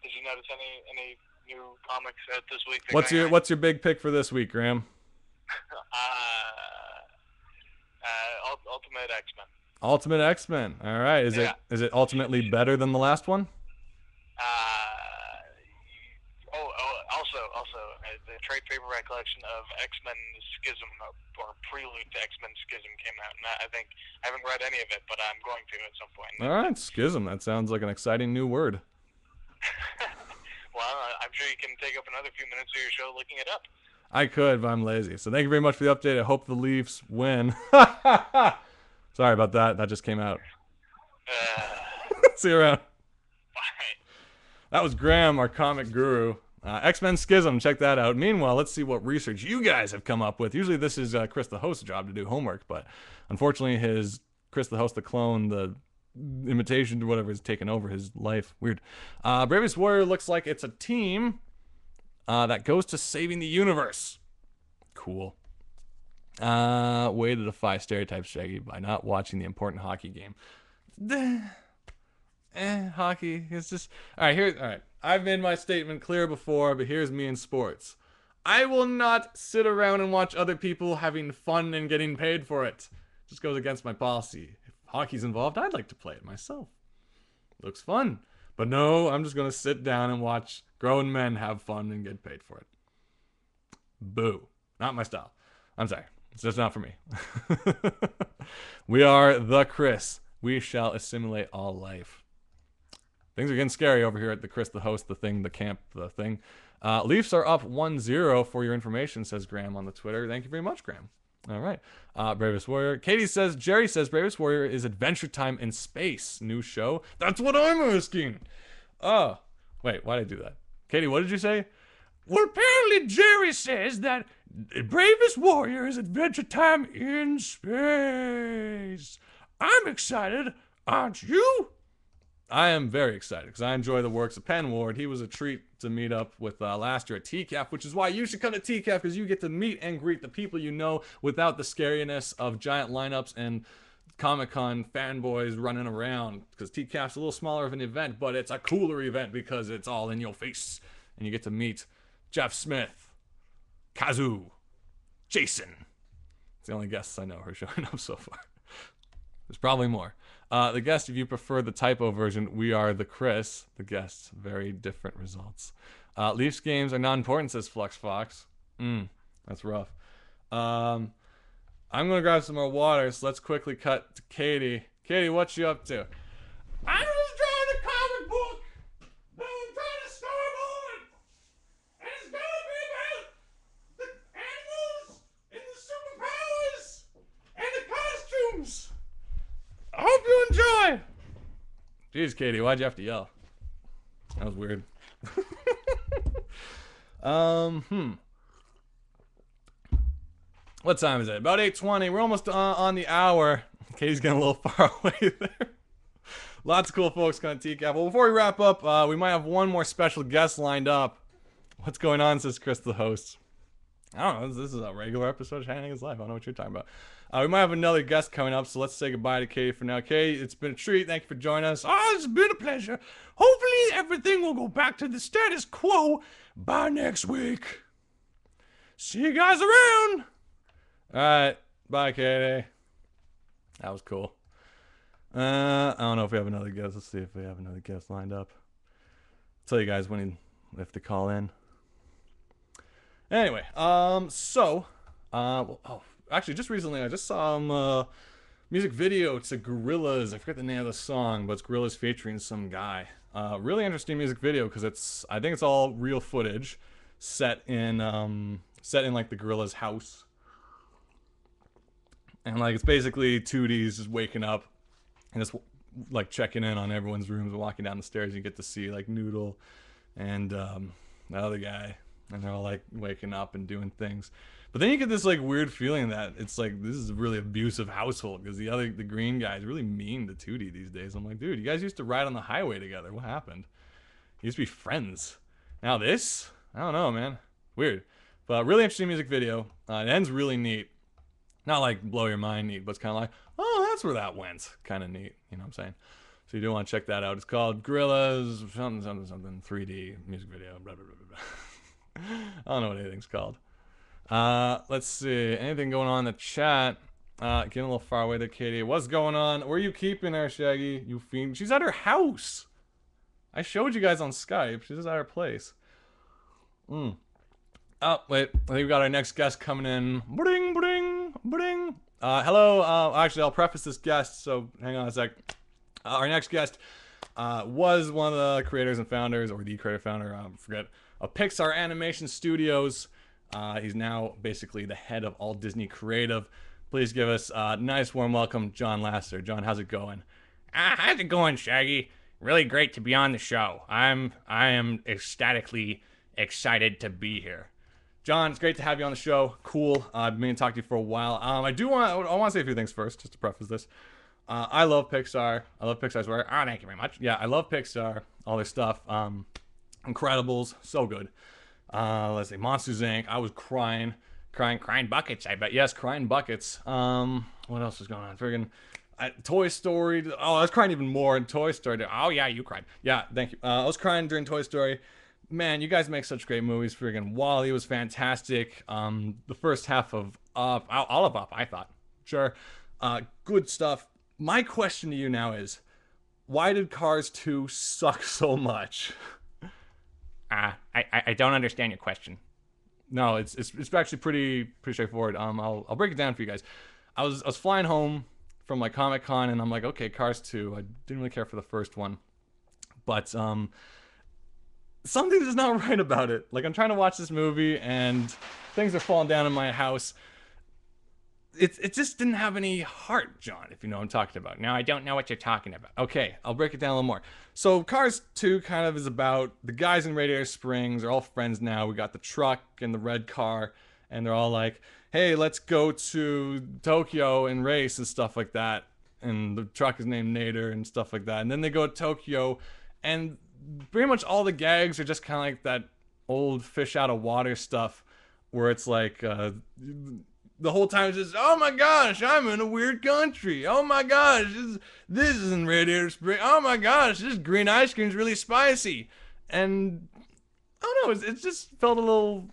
Did you notice any new comics out this week? What's your big pick for this week, Graham? Ultimate X-Men. Ultimate X-Men. All right. Is it ultimately better than the last one? Also, the trade paperback collection of X-Men Schism, or Prelude to X-Men Schism, came out, and I think I haven't read any of it, but I'm going to at some point. All right, Schism. That sounds like an exciting new word. Well, I'm sure you can take up another few minutes of your show looking it up. I could, but I'm lazy. So thank you very much for the update. I hope the Leafs win. Sorry about that. That just came out. See you around. Bye. That was Graham, our comic guru. X-Men Schism, check that out. Meanwhile, let's see what research you guys have come up with. Usually this is Chris the host's job to do homework, but unfortunately his Chris the host, the clone, the imitation or whatever is taken over his life. Weird. Bravest Warrior looks like it's a team that goes to saving the universe. Cool. Way to defy stereotypes, Shaggy, by not watching the important hockey game. Hockey is just... Alright, I've made my statement clear before, but here's me in sports. I will not sit around and watch other people having fun and getting paid for it. Just goes against my policy. If hockey's involved, I'd like to play it myself. Looks fun. But no, I'm just going to sit down and watch grown men have fun and get paid for it. Boo. Not my style. I'm sorry. It's just not for me. We are the Chris. We shall assimilate all life. Things are getting scary over here at the Chris, the host, the thing, the camp, the thing. Leafs are up 1-0 for your information, says Graham on the Twitter. Thank you very much, Graham. All right. Bravest Warrior. Jerry says, Bravest Warrior is Adventure Time in Space. New show. That's what I'm asking. Oh, wait, why did I do that? Katie, what did you say? Well, apparently Jerry says that Bravest Warrior is Adventure Time in Space. I'm excited, aren't you? I am very excited because I enjoy the works of Penn Ward. He was a treat to meet up with last year at TCAF, which is why you should come to TCAF, because you get to meet and greet the people you know without the scariness of giant lineups and Comic-Con fanboys running around, because TCAF's a little smaller of an event, but it's a cooler event because it's all in your face. And you get to meet Jeff Smith, Kazoo, Jason. It's the only guests I know who are showing up so far. There's probably more. The guest, if you prefer the typo version, we are the Chris. The guests, very different results. Leafs games are not important, says Flux Fox. That's rough. I'm going to grab some more water, so let's quickly cut to Katie. Katie, what you up to? I was drawing a comic book that I'm trying to start on. And it's going to be about the animals and the superpowers and the costumes. I hope you enjoy. Jeez, Katie, why'd you have to yell? That was weird. What time is it? About 8:20. We're almost on the hour. Katie's getting a little far away there. Lots of cool folks going to TCAF. Well, before we wrap up, we might have one more special guest lined up. What's going on, says Chris the host. I don't know. This is a regular episode of Shining His Life. I don't know what you're talking about. We might have another guest coming up, so let's say goodbye to Katie for now. Katie, it's been a treat. Thank you for joining us. Oh, it's been a pleasure. Hopefully everything will go back to the status quo by next week. See you guys around. All right. Bye, Katie. That was cool. I don't know if we have another guest. Let's see if we have another guest lined up. I'll tell you guys when we have to call in. Anyway, actually, just recently, I just saw a music video to Gorillaz. I forget the name of the song, but it's Gorillaz featuring some guy. Really interesting music video because I think it's all real footage set in like the Gorillaz house, and like it's basically 2Ds just waking up and just like checking in on everyone's rooms, walking down the stairs. You get to see like Noodle and the other guy. And they're all like waking up and doing things. But then you get this like weird feeling that it's like this is a really abusive household because the green guy is really mean to Tootie these days. I'm like, dude, you guys used to ride on the highway together. What happened? You used to be friends. Now this? I don't know, man. Weird. But really interesting music video. It ends really neat. Not like blow your mind neat, but it's kind of like, oh, that's where that went. Kind of neat. You know what I'm saying? So you do want to check that out. It's called Gorillaz something 3D music video. Blah, blah, blah, blah, blah. I don't know what anything's called. Let's see. Anything going on in the chat? Getting a little far away there, Katie. What's going on? Where are you keeping her, Shaggy? You fiend. She's at her house. I showed you guys on Skype. She's at her place. Oh, wait. I think we got our next guest coming in. Bring, bring, bring. Hello. Actually, I'll preface this guest, so hang on a sec. Our next guest was one of the creators and founders, or the creator founder, forget, of Pixar Animation Studios. He's now basically the head of all Disney Creative. Please give us a nice warm welcome, John Lasseter. John, how's it going? How's it going, Shaggy? Really great to be on the show. I am ecstatically excited to be here. John, it's great to have you on the show. Cool. I've been meaning to talk to you for a while. I want to say a few things first, just to preface this. I love Pixar. I love Pixar's work. Oh, thank you very much. Yeah, I love Pixar, all their stuff. Incredibles, so good. Let's see, Monsters Inc. I was crying buckets. I bet. Yes, crying buckets. What else is going on? Friggin' Toy Story. Oh, I was crying even more in Toy Story. Oh yeah, you cried. Yeah, thank you. I was crying during Toy Story. Man, you guys make such great movies. Friggin' WALL-E was fantastic. The first half of Up, all of Up, I thought. Sure. Good stuff. My question to you now is, why did Cars 2 suck so much? I don't understand your question. No, it's actually pretty straightforward. I'll break it down for you guys. I was flying home from like Comic-Con, and I'm like, okay, Cars 2. I didn't really care for the first one, but something's just not right about it. Like, I'm trying to watch this movie, and things are falling down in my house. It just didn't have any heart, John, if you know what I'm talking about. No, I don't know what you're talking about. Okay, I'll break it down a little more. So Cars 2 kind of is about the guys in Radiator Springs are all friends now. We got the truck and the red car, and they're all like, hey, let's go to Tokyo and race and stuff like that. And the truck is named Nader and stuff like that. And then they go to Tokyo, and pretty much all the gags are just kind of like that old fish out of water stuff where it's like... the whole time it's just, oh my gosh, I'm in a weird country. Oh my gosh, this isn't Radiator Springs. Oh my gosh, this green ice cream's really spicy. And, I don't know, it just felt a little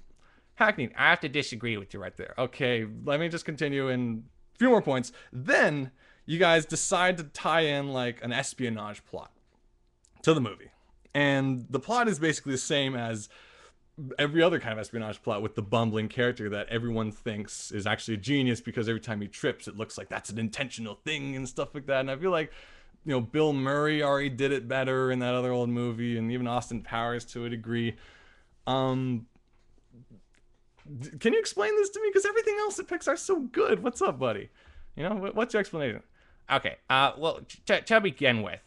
hackneyed. I have to disagree with you right there. Okay, let me just continue in a few more points. Then, you guys decide to tie in like an espionage plot to the movie. And the plot is basically the same as every other kind of espionage plot, with the bumbling character that everyone thinks is actually a genius because every time he trips it looks like that's an intentional thing and stuff like that. And I feel like, you know, Bill Murray already did it better in that other old movie, and even Austin Powers to a degree. Can you explain this to me? Because everything else at Pixar's so good. What's up, buddy? You know, what's your explanation? Okay, well, to begin with,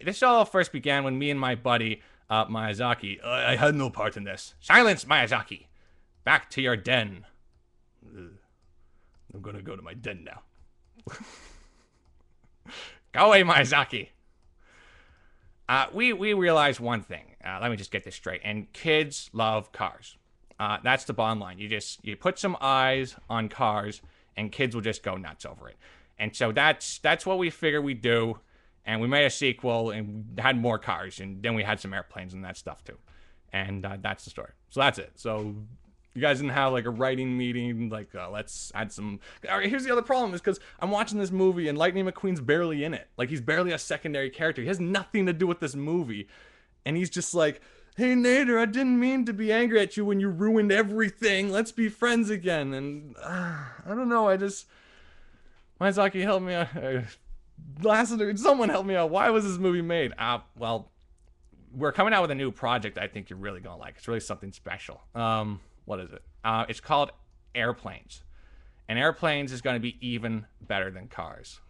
this all first began when me and my buddy Miyazaki. I had no part in this. Silence, Miyazaki. Back to your den. I'm gonna go to my den now. Go away, Miyazaki. We realized one thing. Let me just get this straight. And kids love cars. That's the bottom line. You put some eyes on cars, and kids will just go nuts over it. And so that's what we figured we'd do. And we made a sequel, and we had more cars, and then we had some airplanes and that stuff too. And that's the story. So that's it. So you guys didn't have like a writing meeting, like let's add some... All right, here's the other problem, is because I'm watching this movie and Lightning McQueen's barely in it. Like, he's barely a secondary character. He has nothing to do with this movie. And he's just like, hey Nader, I didn't mean to be angry at you when you ruined everything. Let's be friends again. And I don't know, Miyazaki, help me out. Someone help me out. Why was this movie made? Well, we're coming out with a new project I think you're really gonna like. It's really something special. What is it? It's called Airplanes. And Airplanes is gonna be even better than Cars.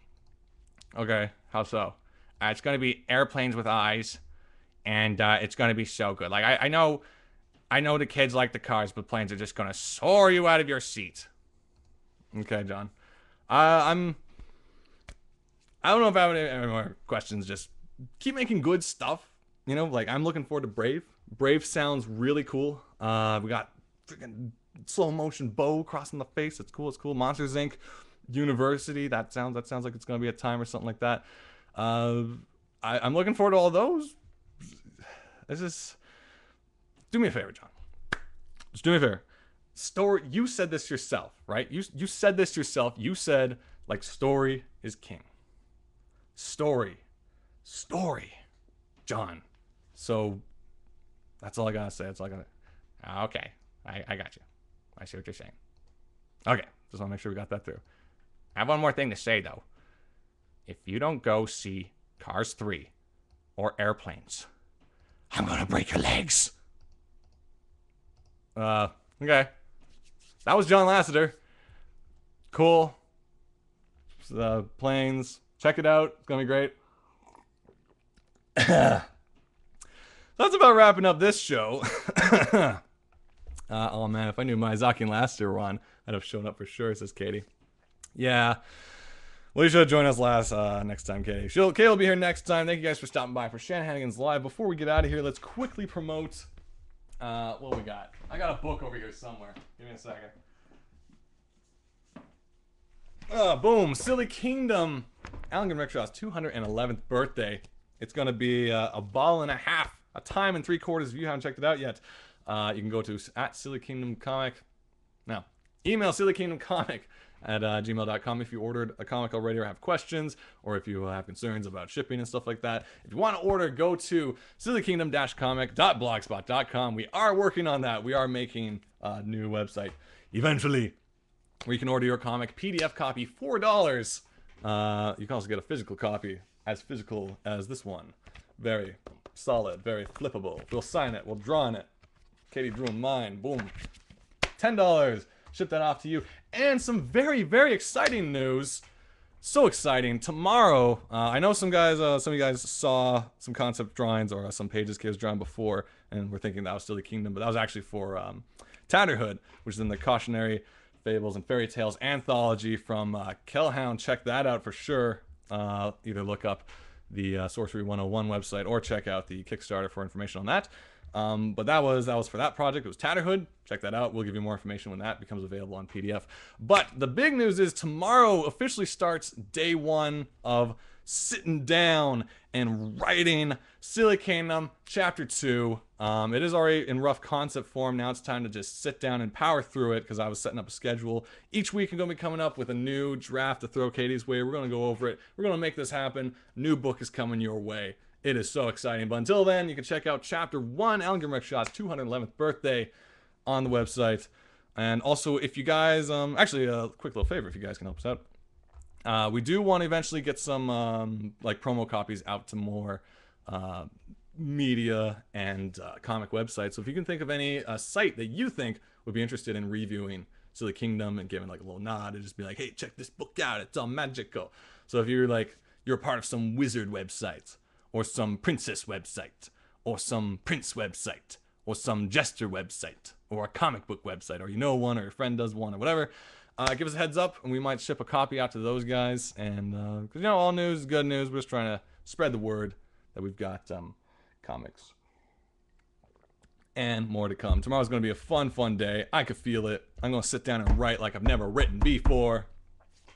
Okay, how so? It's gonna be airplanes with eyes, and it's gonna be so good. Like, I know the kids like the cars, but planes are just gonna soar you out of your seat. Okay, John. I don't know if I have any more questions. Just keep making good stuff. You know, like, I'm looking forward to Brave. Brave sounds really cool. We got freaking slow motion bow crossing the face. It's cool. It's cool. Monsters Inc. University. That sounds like it's gonna be a time or something like that. I'm looking forward to all those. It's just, do me a favor, John. Just do me a favor. Story. You said this yourself, right? You said this yourself. You said, like, story is king. Story, John. So that's all I gotta say. That's all I gotta... Okay, I got you. I see what you're saying. Okay, just want to make sure we got that through. I have one more thing to say, though. If you don't go see Cars 3 or Airplanes, I'm gonna break your legs. Okay. That was John Lasseter. Cool. Planes. Check it out. It's gonna be great. that's about wrapping up this show. Oh man, if I knew Miyazaki and Laster were on, I'd have shown up for sure, says Katie. Yeah. Well, you should join us next time, Katie. Katie will be here next time. Thank you guys for stopping by for Shenanigans Live. Before we get out of here, let's quickly promote what we got. I got a book over here somewhere. Give me a second. Boom. Silly Kingdom. Alan Rickshaw's 211th birthday. It's going to be a ball and a half. A time and 3/4 if you haven't checked it out yet. You can go to at Silly Kingdom Comic. No. Email sillykingdomcomic@gmail.com if you ordered a comic already or have questions, or if you have concerns about shipping and stuff like that. If you want to order, go to sillykingdom-comic.blogspot.com. We are working on that. We are making a new website eventually where you can order your comic PDF copy $4. You can also get a physical copy, as physical as this one. Very solid, very flippable. We'll sign it. We'll draw on it. Katie drew mine. Boom. $10. Ship that off to you. And some very, very exciting news. So exciting. Tomorrow, I know some of you guys saw some concept drawings or some pages Kate was drawing before, and we're thinking that was still the Kingdom, but that was actually for Tatterhood, which is in the Cautionary Fables and Fairy Tales anthology from Kellhound. Check that out for sure. Either look up the Sorcery 101 website or check out the Kickstarter for information on that. But that was for that project. It was Tatterhood. Check that out. We'll give you more information when that becomes available on PDF. But the big news is tomorrow officially starts day one of sitting down and writing Silly Kingdom Chapter 2. It is already in rough concept form. Now it's time to just sit down and power through it because I was setting up a schedule. Each week I'm going to be coming up with a new draft to throw Katie's way. We're going to go over it. We're going to make this happen. New book is coming your way. It is so exciting. But until then, you can check out Chapter 1, Alan Rickshaw's 211th birthday on the website. And also, if you guys, actually, a quick little favor if you guys can help us out. We do want to eventually get some like promo copies out to more media and comic websites. So if you can think of any site that you think would be interested in reviewing Silly Kingdom and giving like a little nod and just be like, hey, check this book out. It's all magical. So if you're like, you're a part of some wizard website, or some princess website, or some prince website, or some jester website, or a comic book website, or you know one, or your friend does one, or whatever, give us a heads up, and we might ship a copy out to those guys. And because you know, all news is good news. We're just trying to spread the word that we've got comics and more to come. Tomorrow's going to be a fun day. I could feel it. I'm going to sit down and write like I've never written before,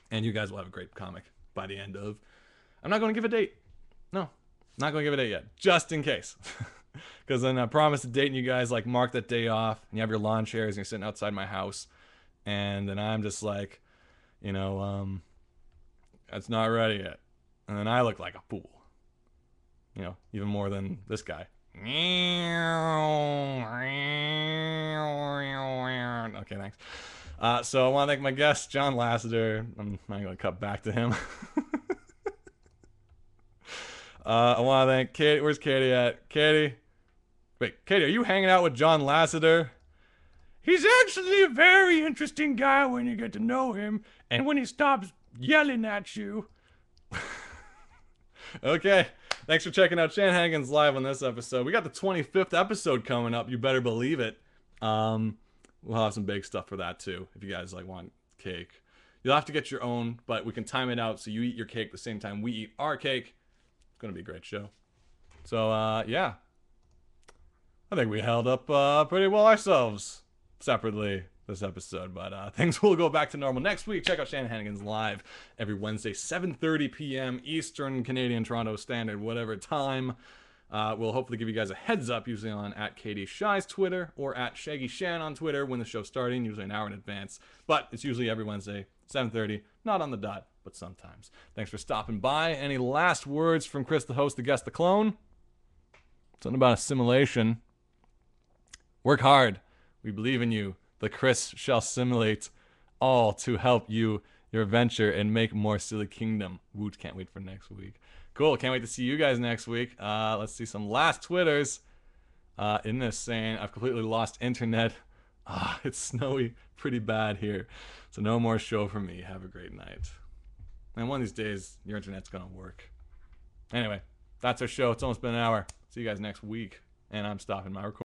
and you guys will have a great comic by the end of. I'm not going to give a date. No. Not going to give a date yet, just in case. Because then I promised a date and you guys like mark that day off and you have your lawn chairs and you're sitting outside my house. And then I'm just like, you know, it's not ready yet. And then I look like a fool. You know, even more than this guy. Okay, thanks. So I want to thank my guest, John Lasseter. I'm not going to cut back to him. I want to thank Katie. Where's Katie at? Katie? Wait, Katie, are you hanging out with John Lasseter? He's actually a very interesting guy when you get to know him, and when he stops yelling at you. Okay, thanks for checking out Shenanigans Live on this episode. We got the 25th episode coming up. You better believe it. We'll have some big stuff for that too, if you guys like want cake. You'll have to get your own, but we can time it out so you eat your cake the same time we eat our cake. It's going to be a great show. So, yeah. I think we held up pretty well ourselves separately this episode. But things will go back to normal next week. Check out Shenanigans Live every Wednesday, 7:30 p.m. Eastern, Canadian, Toronto Standard, whatever time. We'll hopefully give you guys a heads up, usually on at Katie Shy's Twitter or at Shaggy Shan on Twitter when the show's starting, usually an hour in advance. But it's usually every Wednesday, 7:30, not on the dot, but sometimes. Thanks for stopping by. Any last words from Chris, the host, the guest, the clone? Something about assimilation. Work hard. We believe in you. The Chris shall simulate all to help you, your venture, and make more Silly Kingdom. Woot, can't wait for next week. Cool, can't wait to see you guys next week. Let's see some last Twitters. In this saying, I've completely lost internet. It's snowy pretty bad here. So no more show for me. Have a great night. And one of these days, your internet's going to work. Anyway, that's our show. It's almost been an hour. See you guys next week. and I'm stopping my recording.